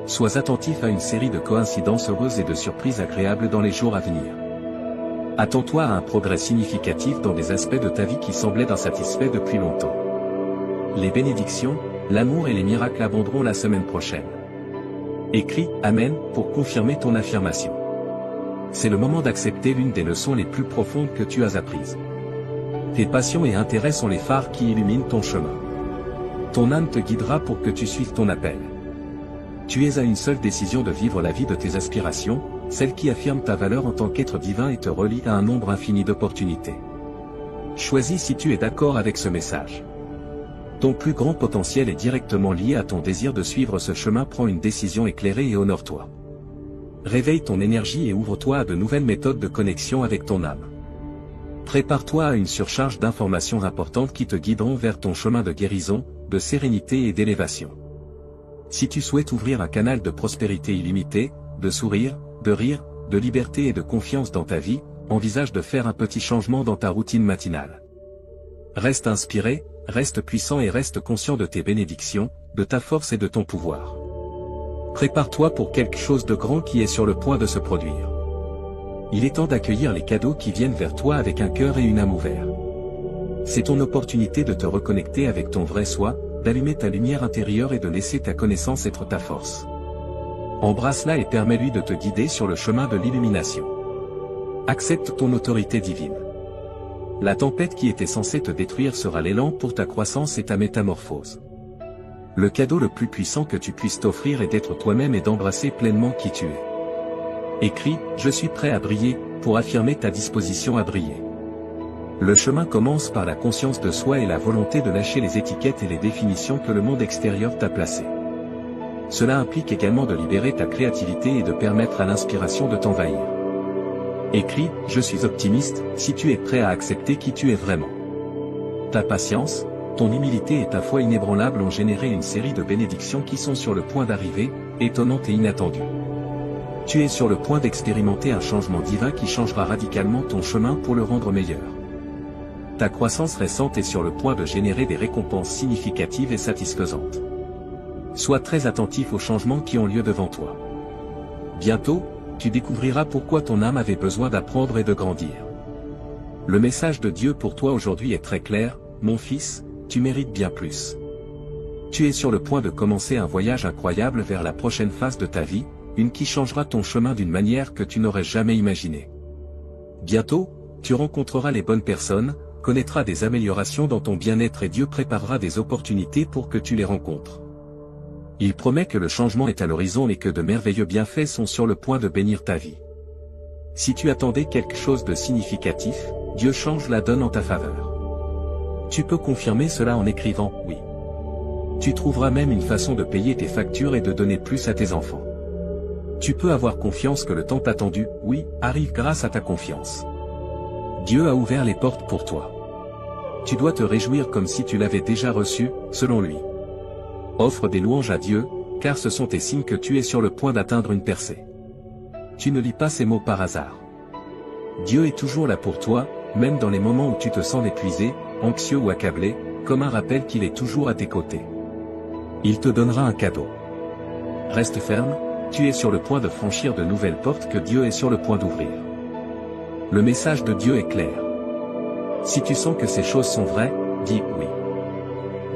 Sois attentif à une série de coïncidences heureuses et de surprises agréables dans les jours à venir. Attends-toi à un progrès significatif dans des aspects de ta vie qui semblaient insatisfaits depuis longtemps. Les bénédictions, l'amour et les miracles abonderont la semaine prochaine. Écris « Amen » pour confirmer ton affirmation. C'est le moment d'accepter l'une des leçons les plus profondes que tu as apprises. Tes passions et intérêts sont les phares qui illuminent ton chemin. Ton âme te guidera pour que tu suives ton appel. Tu es à une seule décision de vivre la vie de tes aspirations, celle qui affirme ta valeur en tant qu'être divin et te relie à un nombre infini d'opportunités. Choisis si tu es d'accord avec ce message. Ton plus grand potentiel est directement lié à ton désir de suivre ce chemin. Prends une décision éclairée et honore-toi. Réveille ton énergie et ouvre-toi à de nouvelles méthodes de connexion avec ton âme. Prépare-toi à une surcharge d'informations importantes qui te guideront vers ton chemin de guérison, de sérénité et d'élévation. Si tu souhaites ouvrir un canal de prospérité illimitée, de sourire, de rire, de liberté et de confiance dans ta vie, envisage de faire un petit changement dans ta routine matinale. Reste inspiré, reste puissant et reste conscient de tes bénédictions, de ta force et de ton pouvoir. Prépare-toi pour quelque chose de grand qui est sur le point de se produire. Il est temps d'accueillir les cadeaux qui viennent vers toi avec un cœur et une âme ouverts. C'est ton opportunité de te reconnecter avec ton vrai soi, d'allumer ta lumière intérieure et de laisser ta connaissance être ta force. Embrasse-la et permets-lui de te guider sur le chemin de l'illumination. Accepte ton autorité divine. La tempête qui était censée te détruire sera l'élan pour ta croissance et ta métamorphose. Le cadeau le plus puissant que tu puisses t'offrir est d'être toi-même et d'embrasser pleinement qui tu es. Écris « Je suis prêt à briller » pour affirmer ta disposition à briller. Le chemin commence par la conscience de soi et la volonté de lâcher les étiquettes et les définitions que le monde extérieur t'a placées. Cela implique également de libérer ta créativité et de permettre à l'inspiration de t'envahir. Écris « Je suis optimiste » si tu es prêt à accepter qui tu es vraiment. Ta patience, ton humilité et ta foi inébranlable ont généré une série de bénédictions qui sont sur le point d'arriver, étonnantes et inattendues. Tu es sur le point d'expérimenter un changement divin qui changera radicalement ton chemin pour le rendre meilleur. Ta croissance récente est sur le point de générer des récompenses significatives et satisfaisantes. Sois très attentif aux changements qui ont lieu devant toi. Bientôt, tu découvriras pourquoi ton âme avait besoin d'apprendre et de grandir. Le message de Dieu pour toi aujourd'hui est très clair, mon fils, tu mérites bien plus. Tu es sur le point de commencer un voyage incroyable vers la prochaine phase de ta vie, une qui changera ton chemin d'une manière que tu n'aurais jamais imaginée. Bientôt, tu rencontreras les bonnes personnes, connaîtras des améliorations dans ton bien-être et Dieu préparera des opportunités pour que tu les rencontres. Il promet que le changement est à l'horizon et que de merveilleux bienfaits sont sur le point de bénir ta vie. Si tu attendais quelque chose de significatif, Dieu change la donne en ta faveur. Tu peux confirmer cela en écrivant « oui ». Tu trouveras même une façon de payer tes factures et de donner plus à tes enfants. Tu peux avoir confiance que le temps attendu « oui » arrive grâce à ta confiance. Dieu a ouvert les portes pour toi. Tu dois te réjouir comme si tu l'avais déjà reçu, selon lui. Offre des louanges à Dieu, car ce sont tes signes que tu es sur le point d'atteindre une percée. Tu ne lis pas ces mots par hasard. Dieu est toujours là pour toi, même dans les moments où tu te sens épuisé, anxieux ou accablé, comme un rappel qu'il est toujours à tes côtés. Il te donnera un cadeau. Reste ferme, tu es sur le point de franchir de nouvelles portes que Dieu est sur le point d'ouvrir. Le message de Dieu est clair. Si tu sens que ces choses sont vraies, dis oui.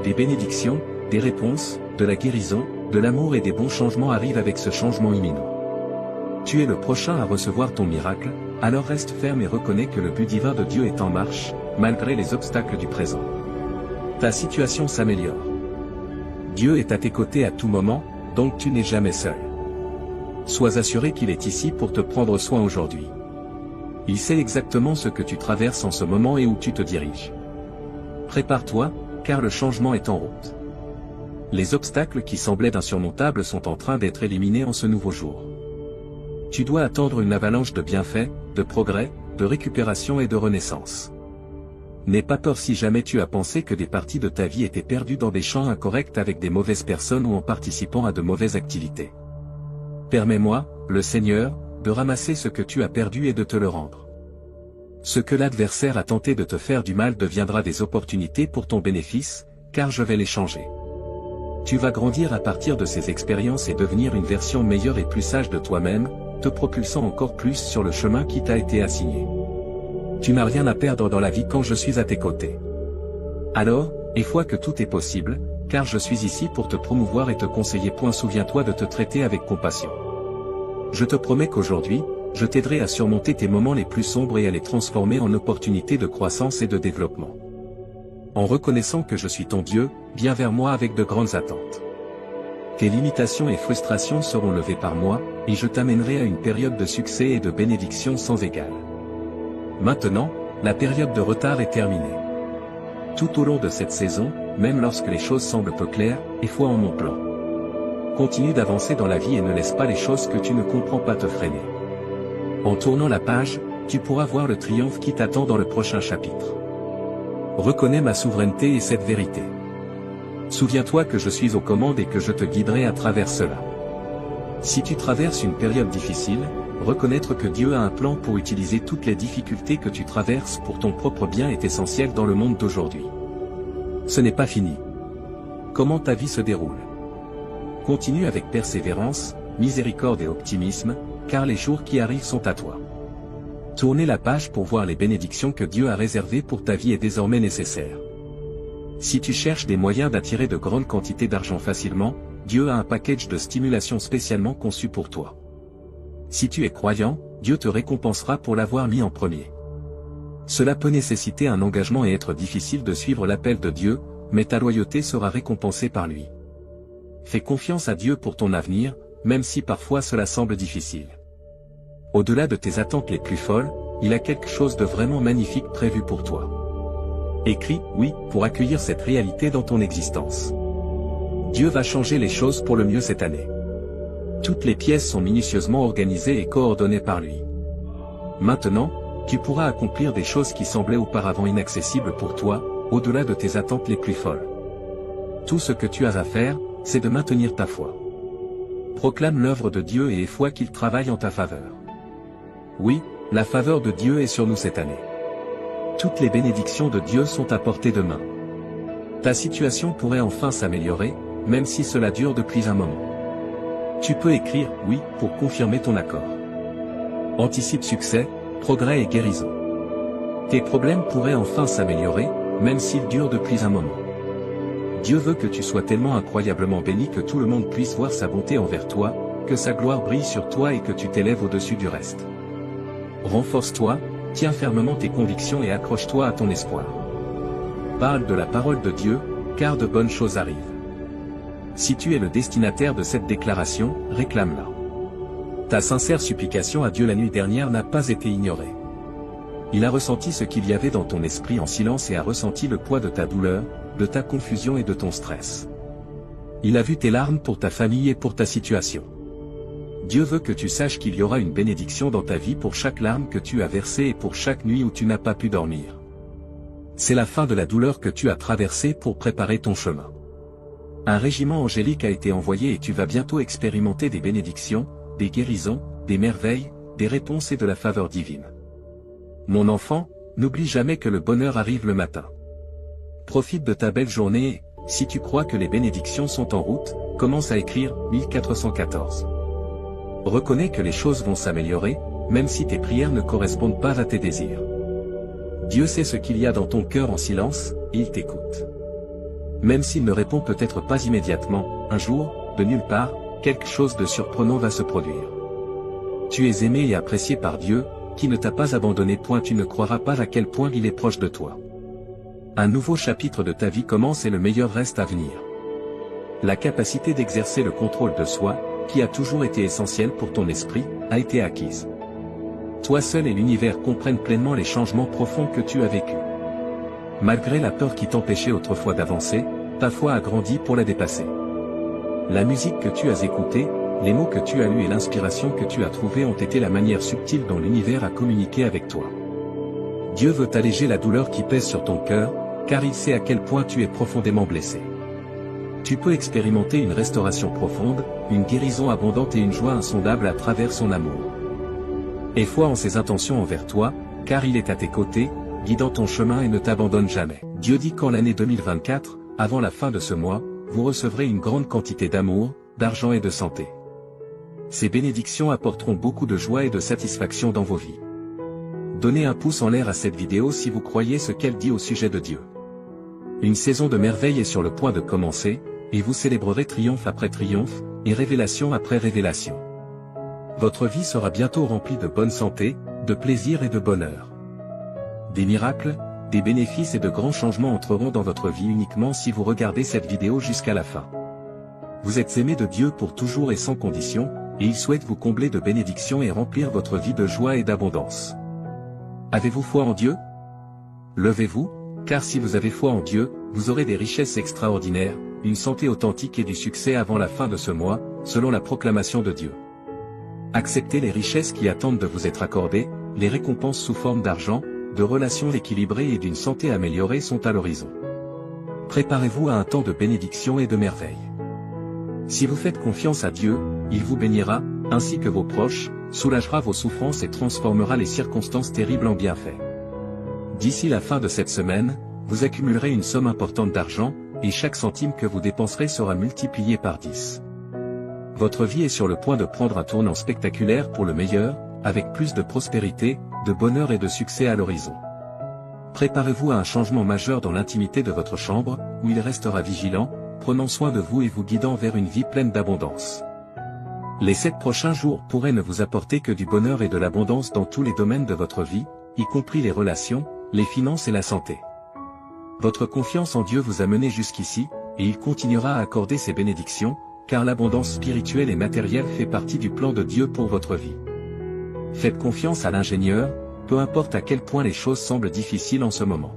Des bénédictions, des réponses, de la guérison, de l'amour et des bons changements arrivent avec ce changement imminent. Tu es le prochain à recevoir ton miracle, alors reste ferme et reconnais que le but divin de Dieu est en marche, malgré les obstacles du présent. Ta situation s'améliore. Dieu est à tes côtés à tout moment, donc tu n'es jamais seul. Sois assuré qu'il est ici pour te prendre soin aujourd'hui. Il sait exactement ce que tu traverses en ce moment et où tu te diriges. Prépare-toi, car le changement est en route. Les obstacles qui semblaient insurmontables sont en train d'être éliminés en ce nouveau jour. Tu dois attendre une avalanche de bienfaits, de progrès, de récupération et de renaissance. N'aie pas peur si jamais tu as pensé que des parties de ta vie étaient perdues dans des champs incorrects avec des mauvaises personnes ou en participant à de mauvaises activités. Permets-moi, le Seigneur, de ramasser ce que tu as perdu et de te le rendre. Ce que l'adversaire a tenté de te faire du mal deviendra des opportunités pour ton bénéfice, car je vais les changer. Tu vas grandir à partir de ces expériences et devenir une version meilleure et plus sage de toi-même, te propulsant encore plus sur le chemin qui t'a été assigné. Tu n'as rien à perdre dans la vie quand je suis à tes côtés. Alors, aie foi que tout est possible, car je suis ici pour te promouvoir et te conseiller. Souviens-toi de te traiter avec compassion. Je te promets qu'aujourd'hui, je t'aiderai à surmonter tes moments les plus sombres et à les transformer en opportunités de croissance et de développement. En reconnaissant que je suis ton Dieu, viens vers moi avec de grandes attentes. Tes limitations et frustrations seront levées par moi, et je t'amènerai à une période de succès et de bénédiction sans égale. Maintenant, la période de retard est terminée. Tout au long de cette saison, même lorsque les choses semblent peu claires, aie foi en mon plan. Continue d'avancer dans la vie et ne laisse pas les choses que tu ne comprends pas te freiner. En tournant la page, tu pourras voir le triomphe qui t'attend dans le prochain chapitre. Reconnais ma souveraineté et cette vérité. Souviens-toi que je suis aux commandes et que je te guiderai à travers cela. Si tu traverses une période difficile, reconnaître que Dieu a un plan pour utiliser toutes les difficultés que tu traverses pour ton propre bien est essentiel dans le monde d'aujourd'hui. Ce n'est pas fini. Comment ta vie se déroule? Continue avec persévérance, miséricorde et optimisme, car les jours qui arrivent sont à toi. Tourner la page pour voir les bénédictions que Dieu a réservées pour ta vie est désormais nécessaire. Si tu cherches des moyens d'attirer de grandes quantités d'argent facilement, Dieu a un package de stimulation spécialement conçu pour toi. Si tu es croyant, Dieu te récompensera pour l'avoir mis en premier. Cela peut nécessiter un engagement et être difficile de suivre l'appel de Dieu, mais ta loyauté sera récompensée par lui. Fais confiance à Dieu pour ton avenir, même si parfois cela semble difficile. Au-delà de tes attentes les plus folles, il a quelque chose de vraiment magnifique prévu pour toi. Écris « oui » pour accueillir cette réalité dans ton existence. Dieu va changer les choses pour le mieux cette année. Toutes les pièces sont minutieusement organisées et coordonnées par lui. Maintenant, tu pourras accomplir des choses qui semblaient auparavant inaccessibles pour toi, au-delà de tes attentes les plus folles. Tout ce que tu as à faire, c'est de maintenir ta foi. Proclame l'œuvre de Dieu et aie foi qu'il travaille en ta faveur. Oui, la faveur de Dieu est sur nous cette année. Toutes les bénédictions de Dieu sont à portée de main. Ta situation pourrait enfin s'améliorer, même si cela dure depuis un moment. Tu peux écrire « oui » pour confirmer ton accord. Anticipe succès, progrès et guérison. Tes problèmes pourraient enfin s'améliorer, même s'ils durent depuis un moment. Dieu veut que tu sois tellement incroyablement béni que tout le monde puisse voir sa bonté envers toi, que sa gloire brille sur toi et que tu t'élèves au-dessus du reste. Renforce-toi, tiens fermement tes convictions et accroche-toi à ton espoir. Parle de la parole de Dieu, car de bonnes choses arrivent. Si tu es le destinataire de cette déclaration, réclame-la. Ta sincère supplication à Dieu la nuit dernière n'a pas été ignorée. Il a ressenti ce qu'il y avait dans ton esprit en silence et a ressenti le poids de ta douleur, de ta confusion et de ton stress. Il a vu tes larmes pour ta famille et pour ta situation. Dieu veut que tu saches qu'il y aura une bénédiction dans ta vie pour chaque larme que tu as versée et pour chaque nuit où tu n'as pas pu dormir. C'est la fin de la douleur que tu as traversée pour préparer ton chemin. Un régiment angélique a été envoyé et tu vas bientôt expérimenter des bénédictions, des guérisons, des merveilles, des réponses et de la faveur divine. Mon enfant, n'oublie jamais que le bonheur arrive le matin. Profite de ta belle journée et, si tu crois que les bénédictions sont en route, commence à écrire 1414. Reconnais que les choses vont s'améliorer, même si tes prières ne correspondent pas à tes désirs. Dieu sait ce qu'il y a dans ton cœur en silence, et il t'écoute. Même s'il ne répond peut-être pas immédiatement, un jour, de nulle part, quelque chose de surprenant va se produire. Tu es aimé et apprécié par Dieu, qui ne t'a pas abandonné. Tu ne croiras pas à quel point il est proche de toi. Un nouveau chapitre de ta vie commence et le meilleur reste à venir. La capacité d'exercer le contrôle de soi, qui a toujours été essentielle pour ton esprit, a été acquise. Toi seul et l'univers comprennent pleinement les changements profonds que tu as vécus. Malgré la peur qui t'empêchait autrefois d'avancer, ta foi a grandi pour la dépasser. La musique que tu as écoutée, les mots que tu as lus et l'inspiration que tu as trouvée ont été la manière subtile dont l'univers a communiqué avec toi. Dieu veut alléger la douleur qui pèse sur ton cœur, car il sait à quel point tu es profondément blessé. Tu peux expérimenter une restauration profonde, une guérison abondante et une joie insondable à travers son amour. Aie foi en ses intentions envers toi, car il est à tes côtés, guidant ton chemin et ne t'abandonne jamais. Dieu dit qu'en l'année 2024, avant la fin de ce mois, vous recevrez une grande quantité d'amour, d'argent et de santé. Ces bénédictions apporteront beaucoup de joie et de satisfaction dans vos vies. Donnez un pouce en l'air à cette vidéo si vous croyez ce qu'elle dit au sujet de Dieu. Une saison de merveille est sur le point de commencer, et vous célébrerez triomphe après triomphe, et révélation après révélation. Votre vie sera bientôt remplie de bonne santé, de plaisir et de bonheur. Des miracles, des bénéfices et de grands changements entreront dans votre vie uniquement si vous regardez cette vidéo jusqu'à la fin. Vous êtes aimé de Dieu pour toujours et sans condition, et il souhaite vous combler de bénédictions et remplir votre vie de joie et d'abondance. Avez-vous foi en Dieu? Levez-vous, car si vous avez foi en Dieu, vous aurez des richesses extraordinaires, une santé authentique et du succès avant la fin de ce mois, selon la proclamation de Dieu. Acceptez les richesses qui attendent de vous être accordées, les récompenses sous forme d'argent, de relations équilibrées et d'une santé améliorée sont à l'horizon. Préparez-vous à un temps de bénédiction et de merveille. Si vous faites confiance à Dieu, il vous bénira, ainsi que vos proches, soulagera vos souffrances et transformera les circonstances terribles en bienfaits. D'ici la fin de cette semaine, vous accumulerez une somme importante d'argent, et chaque centime que vous dépenserez sera multiplié par 10. Votre vie est sur le point de prendre un tournant spectaculaire pour le meilleur, avec plus de prospérité, de bonheur et de succès à l'horizon. Préparez-vous à un changement majeur dans l'intimité de votre chambre, où il restera vigilant, prenant soin de vous et vous guidant vers une vie pleine d'abondance. Les 7 prochains jours pourraient ne vous apporter que du bonheur et de l'abondance dans tous les domaines de votre vie, y compris les relations, les finances et la santé. Votre confiance en Dieu vous a mené jusqu'ici, et il continuera à accorder ses bénédictions, car l'abondance spirituelle et matérielle fait partie du plan de Dieu pour votre vie. Faites confiance à l'ingénieur, peu importe à quel point les choses semblent difficiles en ce moment.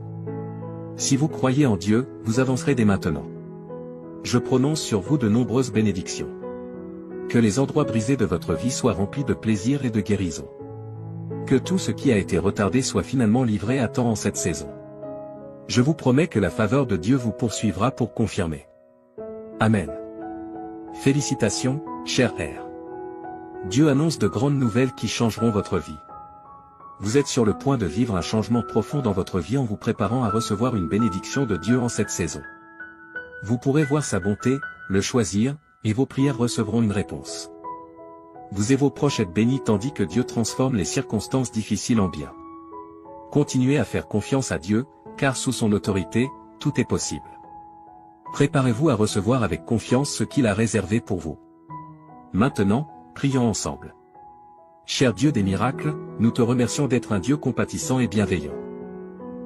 Si vous croyez en Dieu, vous avancerez dès maintenant. Je prononce sur vous de nombreuses bénédictions. Que les endroits brisés de votre vie soient remplis de plaisir et de guérison. Que tout ce qui a été retardé soit finalement livré à temps en cette saison. Je vous promets que la faveur de Dieu vous poursuivra pour confirmer. Amen. Félicitations, cher R. Dieu annonce de grandes nouvelles qui changeront votre vie. Vous êtes sur le point de vivre un changement profond dans votre vie en vous préparant à recevoir une bénédiction de Dieu en cette saison. Vous pourrez voir sa bonté, le choisir, et vos prières recevront une réponse. Vous et vos proches êtes bénis tandis que Dieu transforme les circonstances difficiles en bien. Continuez à faire confiance à Dieu, car sous son autorité, tout est possible. Préparez-vous à recevoir avec confiance ce qu'il a réservé pour vous. Maintenant, prions ensemble. Cher Dieu des miracles, nous te remercions d'être un Dieu compatissant et bienveillant.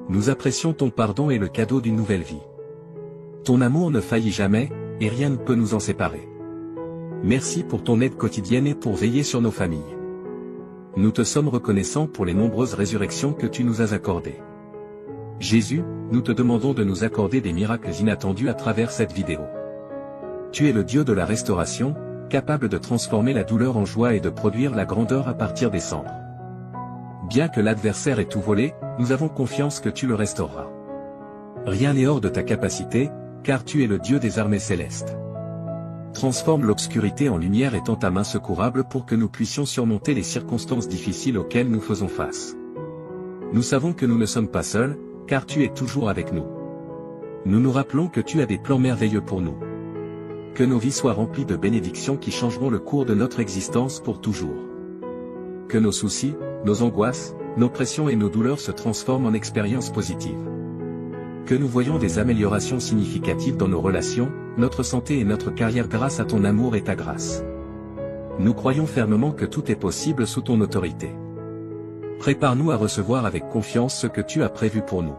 Nous apprécions ton pardon et le cadeau d'une nouvelle vie. Ton amour ne faillit jamais, et rien ne peut nous en séparer. Merci pour ton aide quotidienne et pour veiller sur nos familles. Nous te sommes reconnaissants pour les nombreuses résurrections que tu nous as accordées. Jésus, nous te demandons de nous accorder des miracles inattendus à travers cette vidéo. Tu es le Dieu de la restauration, capable de transformer la douleur en joie et de produire la grandeur à partir des cendres. Bien que l'adversaire ait tout volé, nous avons confiance que tu le restaureras. Rien n'est hors de ta capacité, car tu es le Dieu des armées célestes. Transforme l'obscurité en lumière et tends ta main secourable pour que nous puissions surmonter les circonstances difficiles auxquelles nous faisons face. Nous savons que nous ne sommes pas seuls, car tu es toujours avec nous. Nous nous rappelons que tu as des plans merveilleux pour nous. Que nos vies soient remplies de bénédictions qui changeront le cours de notre existence pour toujours. Que nos soucis, nos angoisses, nos pressions et nos douleurs se transforment en expériences positives. Que nous voyons des améliorations significatives dans nos relations, notre santé et notre carrière grâce à ton amour et ta grâce. Nous croyons fermement que tout est possible sous ton autorité. Prépare-nous à recevoir avec confiance ce que tu as prévu pour nous.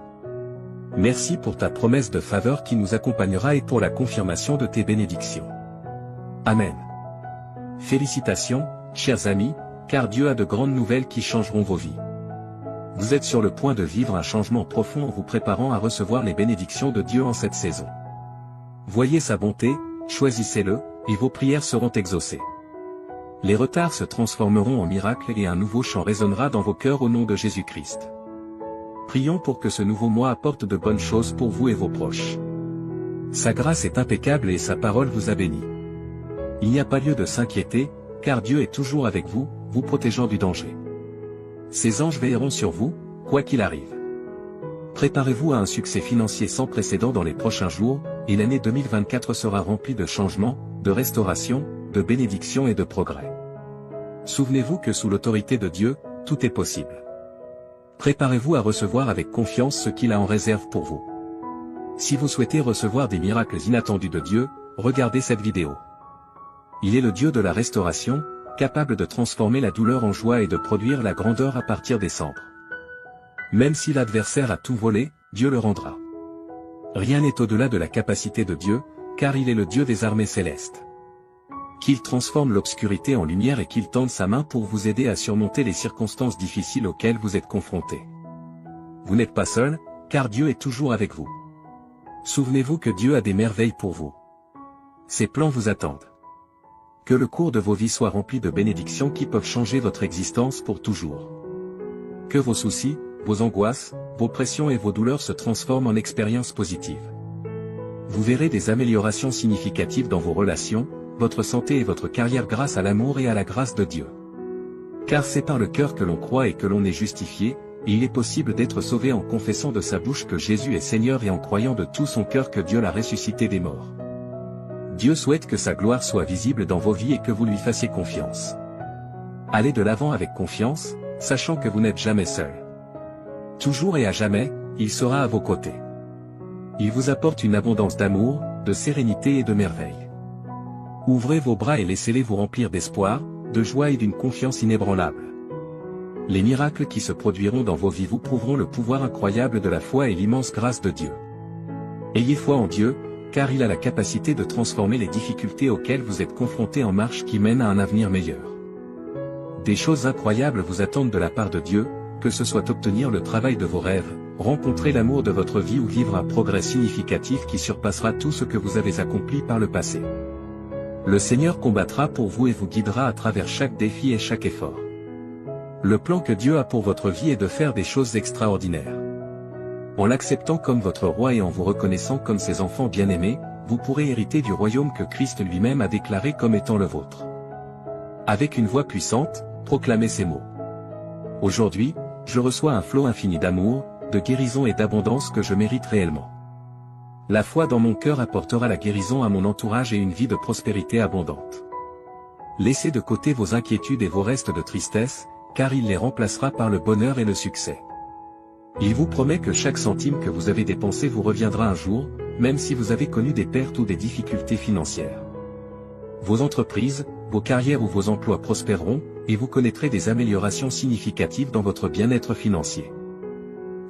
Merci pour ta promesse de faveur qui nous accompagnera et pour la confirmation de tes bénédictions. Amen. Félicitations, chers amis, car Dieu a de grandes nouvelles qui changeront vos vies. Vous êtes sur le point de vivre un changement profond en vous préparant à recevoir les bénédictions de Dieu en cette saison. Voyez sa bonté, choisissez-le, et vos prières seront exaucées. Les retards se transformeront en miracles et un nouveau chant résonnera dans vos cœurs au nom de Jésus-Christ. Prions pour que ce nouveau mois apporte de bonnes choses pour vous et vos proches. Sa grâce est impeccable et sa parole vous a béni. Il n'y a pas lieu de s'inquiéter, car Dieu est toujours avec vous, vous protégeant du danger. Ses anges veilleront sur vous, quoi qu'il arrive. Préparez-vous à un succès financier sans précédent dans les prochains jours, et l'année 2024 sera remplie de changements, de restauration, de bénédictions et de progrès. Souvenez-vous que sous l'autorité de Dieu, tout est possible. Préparez-vous à recevoir avec confiance ce qu'il a en réserve pour vous. Si vous souhaitez recevoir des miracles inattendus de Dieu, regardez cette vidéo. Il est le Dieu de la restauration, capable de transformer la douleur en joie et de produire la grandeur à partir des cendres. Même si l'adversaire a tout volé, Dieu le rendra. Rien n'est au-delà de la capacité de Dieu, car il est le Dieu des armées célestes. Qu'il transforme l'obscurité en lumière et qu'il tende sa main pour vous aider à surmonter les circonstances difficiles auxquelles vous êtes confrontés. Vous n'êtes pas seul, car Dieu est toujours avec vous. Souvenez-vous que Dieu a des merveilles pour vous. Ses plans vous attendent. Que le cours de vos vies soit rempli de bénédictions qui peuvent changer votre existence pour toujours. Que vos soucis, vos angoisses, vos pressions et vos douleurs se transforment en expériences positives. Vous verrez des améliorations significatives dans vos relations, votre santé et votre carrière grâce à l'amour et à la grâce de Dieu. Car c'est par le cœur que l'on croit et que l'on est justifié, et il est possible d'être sauvé en confessant de sa bouche que Jésus est Seigneur et en croyant de tout son cœur que Dieu l'a ressuscité des morts. Dieu souhaite que sa gloire soit visible dans vos vies et que vous lui fassiez confiance. Allez de l'avant avec confiance, sachant que vous n'êtes jamais seul. Toujours et à jamais, il sera à vos côtés. Il vous apporte une abondance d'amour, de sérénité et de merveille. Ouvrez vos bras et laissez-les vous remplir d'espoir, de joie et d'une confiance inébranlable. Les miracles qui se produiront dans vos vies vous prouveront le pouvoir incroyable de la foi et l'immense grâce de Dieu. Ayez foi en Dieu, car il a la capacité de transformer les difficultés auxquelles vous êtes confrontés en marche qui mènent à un avenir meilleur. Des choses incroyables vous attendent de la part de Dieu, que ce soit obtenir le travail de vos rêves, rencontrer l'amour de votre vie ou vivre un progrès significatif qui surpassera tout ce que vous avez accompli par le passé. Le Seigneur combattra pour vous et vous guidera à travers chaque défi et chaque effort. Le plan que Dieu a pour votre vie est de faire des choses extraordinaires. En l'acceptant comme votre roi et en vous reconnaissant comme ses enfants bien-aimés, vous pourrez hériter du royaume que Christ lui-même a déclaré comme étant le vôtre. Avec une voix puissante, proclamez ces mots. Aujourd'hui, je reçois un flot infini d'amour, de guérison et d'abondance que je mérite réellement. La foi dans mon cœur apportera la guérison à mon entourage et une vie de prospérité abondante. Laissez de côté vos inquiétudes et vos restes de tristesse, car il les remplacera par le bonheur et le succès. Il vous promet que chaque centime que vous avez dépensé vous reviendra un jour, même si vous avez connu des pertes ou des difficultés financières. Vos entreprises, vos carrières ou vos emplois prospéreront, et vous connaîtrez des améliorations significatives dans votre bien-être financier.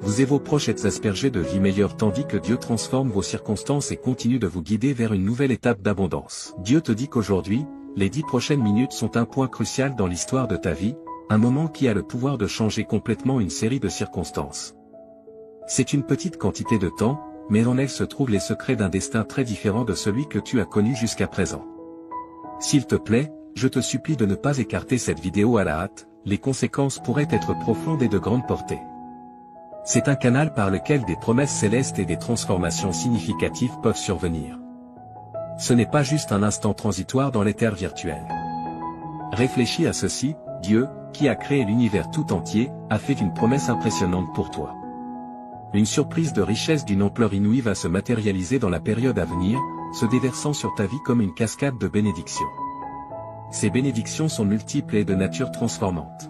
Vous et vos proches êtes aspergés de vie meilleure tandis que Dieu transforme vos circonstances et continue de vous guider vers une nouvelle étape d'abondance. Dieu te dit qu'aujourd'hui, les 10 prochaines minutes sont un point crucial dans l'histoire de ta vie, un moment qui a le pouvoir de changer complètement une série de circonstances. C'est une petite quantité de temps, mais en elle se trouvent les secrets d'un destin très différent de celui que tu as connu jusqu'à présent. S'il te plaît, je te supplie de ne pas écarter cette vidéo à la hâte, les conséquences pourraient être profondes et de grande portée. C'est un canal par lequel des promesses célestes et des transformations significatives peuvent survenir. Ce n'est pas juste un instant transitoire dans l'éther virtuel. Réfléchis à ceci, Dieu, qui a créé l'univers tout entier, a fait une promesse impressionnante pour toi. Une surprise de richesse d'une ampleur inouïe va se matérialiser dans la période à venir, se déversant sur ta vie comme une cascade de bénédictions. Ces bénédictions sont multiples et de nature transformante.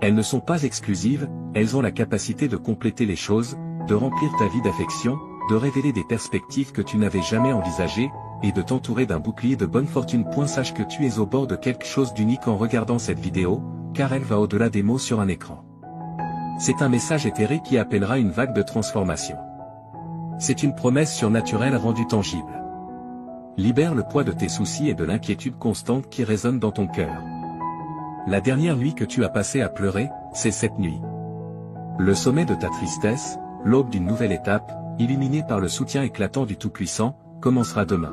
Elles ne sont pas exclusives, elles ont la capacité de compléter les choses, de remplir ta vie d'affection, de révéler des perspectives que tu n'avais jamais envisagées, et de t'entourer d'un bouclier de bonne fortune. Sache que tu es au bord de quelque chose d'unique en regardant cette vidéo, car elle va au-delà des mots sur un écran. C'est un message éthéré qui appellera une vague de transformation. C'est une promesse surnaturelle rendue tangible. Libère le poids de tes soucis et de l'inquiétude constante qui résonne dans ton cœur. La dernière nuit que tu as passée à pleurer, c'est cette nuit. Le sommet de ta tristesse, l'aube d'une nouvelle étape, illuminée par le soutien éclatant du Tout-Puissant, commencera demain.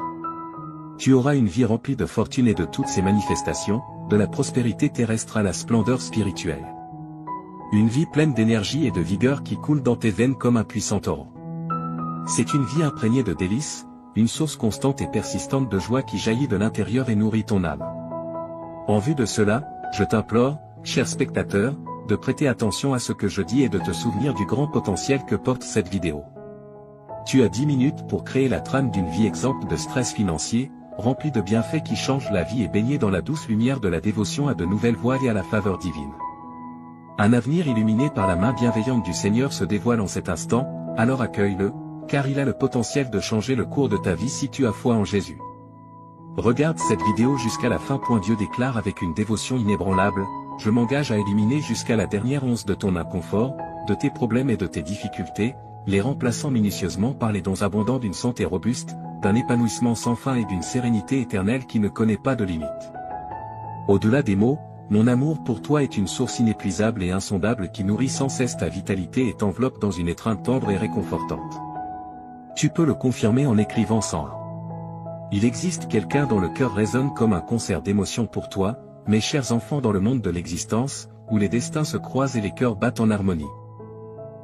Tu auras une vie remplie de fortune et de toutes ses manifestations, de la prospérité terrestre à la splendeur spirituelle. Une vie pleine d'énergie et de vigueur qui coule dans tes veines comme un puissant torrent. C'est une vie imprégnée de délices, une source constante et persistante de joie qui jaillit de l'intérieur et nourrit ton âme. En vue de cela, je t'implore, cher spectateur, de prêter attention à ce que je dis et de te souvenir du grand potentiel que porte cette vidéo. Tu as 10 minutes pour créer la trame d'une vie exempte de stress financier, remplie de bienfaits qui changent la vie et baignée dans la douce lumière de la dévotion à de nouvelles voies et à la faveur divine. Un avenir illuminé par la main bienveillante du Seigneur se dévoile en cet instant, alors accueille-le, car il a le potentiel de changer le cours de ta vie si tu as foi en Jésus. Regarde cette vidéo jusqu'à la fin. Dieu déclare avec une dévotion inébranlable, je m'engage à éliminer jusqu'à la dernière once de ton inconfort, de tes problèmes et de tes difficultés, les remplaçant minutieusement par les dons abondants d'une santé robuste, d'un épanouissement sans fin et d'une sérénité éternelle qui ne connaît pas de limite. Au-delà des mots, mon amour pour toi est une source inépuisable et insondable qui nourrit sans cesse ta vitalité et t'enveloppe dans une étreinte tendre et réconfortante. Tu peux le confirmer en écrivant 101. Il existe quelqu'un dont le cœur résonne comme un concert d'émotions pour toi, mes chers enfants, dans le monde de l'existence, où les destins se croisent et les cœurs battent en harmonie.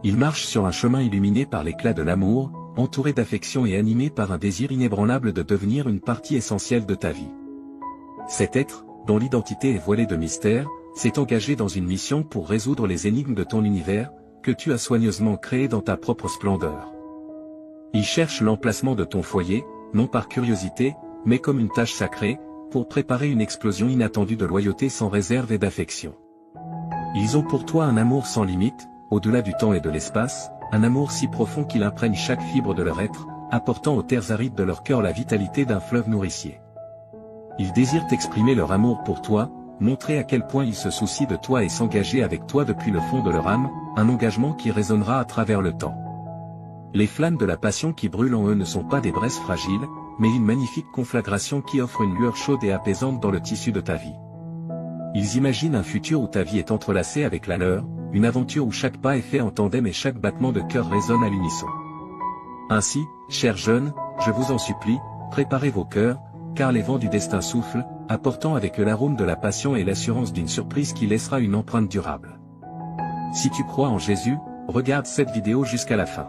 Il marche sur un chemin illuminé par l'éclat de l'amour, entouré d'affection et animé par un désir inébranlable de devenir une partie essentielle de ta vie. Cet être, dont l'identité est voilée de mystère, s'est engagé dans une mission pour résoudre les énigmes de ton univers, que tu as soigneusement créé dans ta propre splendeur. Il cherche l'emplacement de ton foyer, non par curiosité, mais comme une tâche sacrée, pour préparer une explosion inattendue de loyauté sans réserve et d'affection. Ils ont pour toi un amour sans limite, au-delà du temps et de l'espace, un amour si profond qu'il imprègne chaque fibre de leur être, apportant aux terres arides de leur cœur la vitalité d'un fleuve nourricier. Ils désirent exprimer leur amour pour toi, montrer à quel point ils se soucient de toi et s'engager avec toi depuis le fond de leur âme, un engagement qui résonnera à travers le temps. Les flammes de la passion qui brûlent en eux ne sont pas des braises fragiles, mais une magnifique conflagration qui offre une lueur chaude et apaisante dans le tissu de ta vie. Ils imaginent un futur où ta vie est entrelacée avec la leur, une aventure où chaque pas est fait en tandem et chaque battement de cœur résonne à l'unisson. Ainsi, chers jeunes, je vous en supplie, préparez vos cœurs, car les vents du destin soufflent, apportant avec eux l'arôme de la passion et l'assurance d'une surprise qui laissera une empreinte durable. Si tu crois en Jésus, regarde cette vidéo jusqu'à la fin.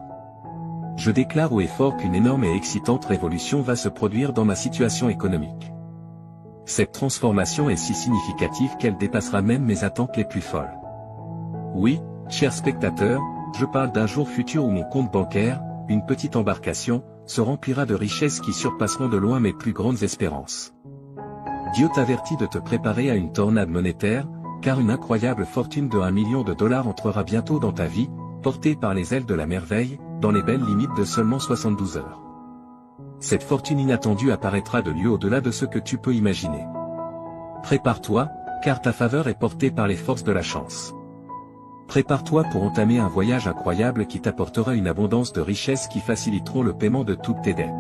Je déclare haut et fort qu'une énorme et excitante révolution va se produire dans ma situation économique. Cette transformation est si significative qu'elle dépassera même mes attentes les plus folles. Oui, chers spectateurs, je parle d'un jour futur où mon compte bancaire, une petite embarcation, se remplira de richesses qui surpasseront de loin mes plus grandes espérances. Dieu t'avertit de te préparer à une tornade monétaire, car une incroyable fortune de $1 million entrera bientôt dans ta vie, portée par les ailes de la merveille, dans les belles limites de seulement 72 heures. Cette fortune inattendue apparaîtra de lieu au-delà de ce que tu peux imaginer. Prépare-toi, car ta faveur est portée par les forces de la chance. Prépare-toi pour entamer un voyage incroyable qui t'apportera une abondance de richesses qui faciliteront le paiement de toutes tes dettes.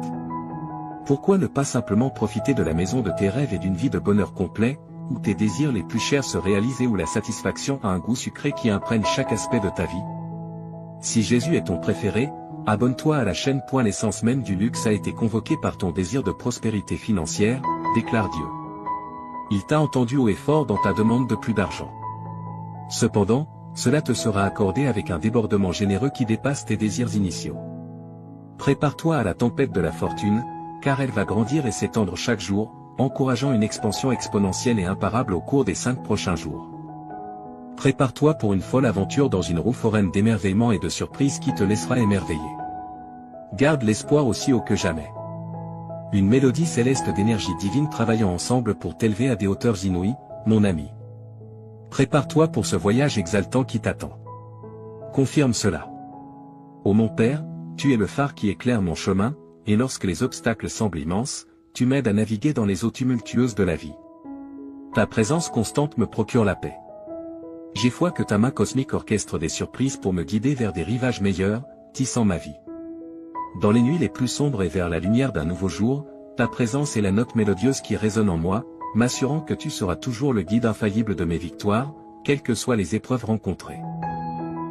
Pourquoi ne pas simplement profiter de la maison de tes rêves et d'une vie de bonheur complet, où tes désirs les plus chers se réalisent et où la satisfaction a un goût sucré qui imprègne chaque aspect de ta vie? Si Jésus est ton préféré, abonne-toi à la chaîne. L'essence même du luxe a été convoquée par ton désir de prospérité financière, déclare Dieu. Il t'a entendu haut et fort dans ta demande de plus d'argent. Cependant, cela te sera accordé avec un débordement généreux qui dépasse tes désirs initiaux. Prépare-toi à la tempête de la fortune, car elle va grandir et s'étendre chaque jour, encourageant une expansion exponentielle et imparable au cours des 5 prochains jours. Prépare-toi pour une folle aventure dans une roue foraine d'émerveillement et de surprise qui te laissera émerveiller. Garde l'espoir aussi haut que jamais. Une mélodie céleste d'énergie divine travaillant ensemble pour t'élever à des hauteurs inouïes, mon ami. Prépare-toi pour ce voyage exaltant qui t'attend. Confirme cela. Ô mon Père, tu es le phare qui éclaire mon chemin, et lorsque les obstacles semblent immenses, tu m'aides à naviguer dans les eaux tumultueuses de la vie. Ta présence constante me procure la paix. J'ai foi que ta main cosmique orchestre des surprises pour me guider vers des rivages meilleurs, tissant ma vie. Dans les nuits les plus sombres et vers la lumière d'un nouveau jour, ta présence est la note mélodieuse qui résonne en moi, m'assurant que tu seras toujours le guide infaillible de mes victoires, quelles que soient les épreuves rencontrées.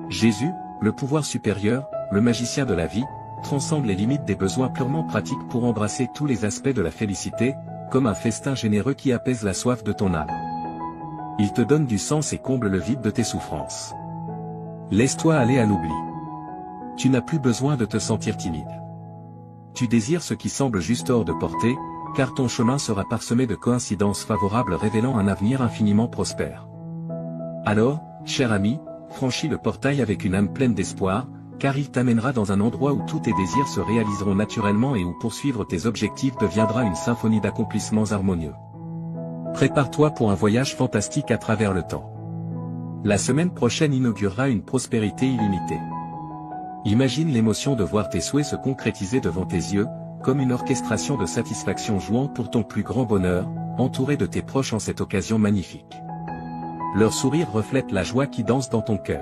Jésus, le pouvoir supérieur, le magicien de la vie, transcende les limites des besoins purement pratiques pour embrasser tous les aspects de la félicité, comme un festin généreux qui apaise la soif de ton âme. Il te donne du sens et comble le vide de tes souffrances. Laisse-toi aller à l'oubli. Tu n'as plus besoin de te sentir timide. Tu désires ce qui semble juste hors de portée, car ton chemin sera parsemé de coïncidences favorables révélant un avenir infiniment prospère. Alors, cher ami, franchis le portail avec une âme pleine d'espoir, car il t'amènera dans un endroit où tous tes désirs se réaliseront naturellement et où poursuivre tes objectifs deviendra une symphonie d'accomplissements harmonieux. Prépare-toi pour un voyage fantastique à travers le temps. La semaine prochaine inaugurera une prospérité illimitée. Imagine l'émotion de voir tes souhaits se concrétiser devant tes yeux, comme une orchestration de satisfaction jouant pour ton plus grand bonheur, entouré de tes proches en cette occasion magnifique. Leur sourire reflète la joie qui danse dans ton cœur.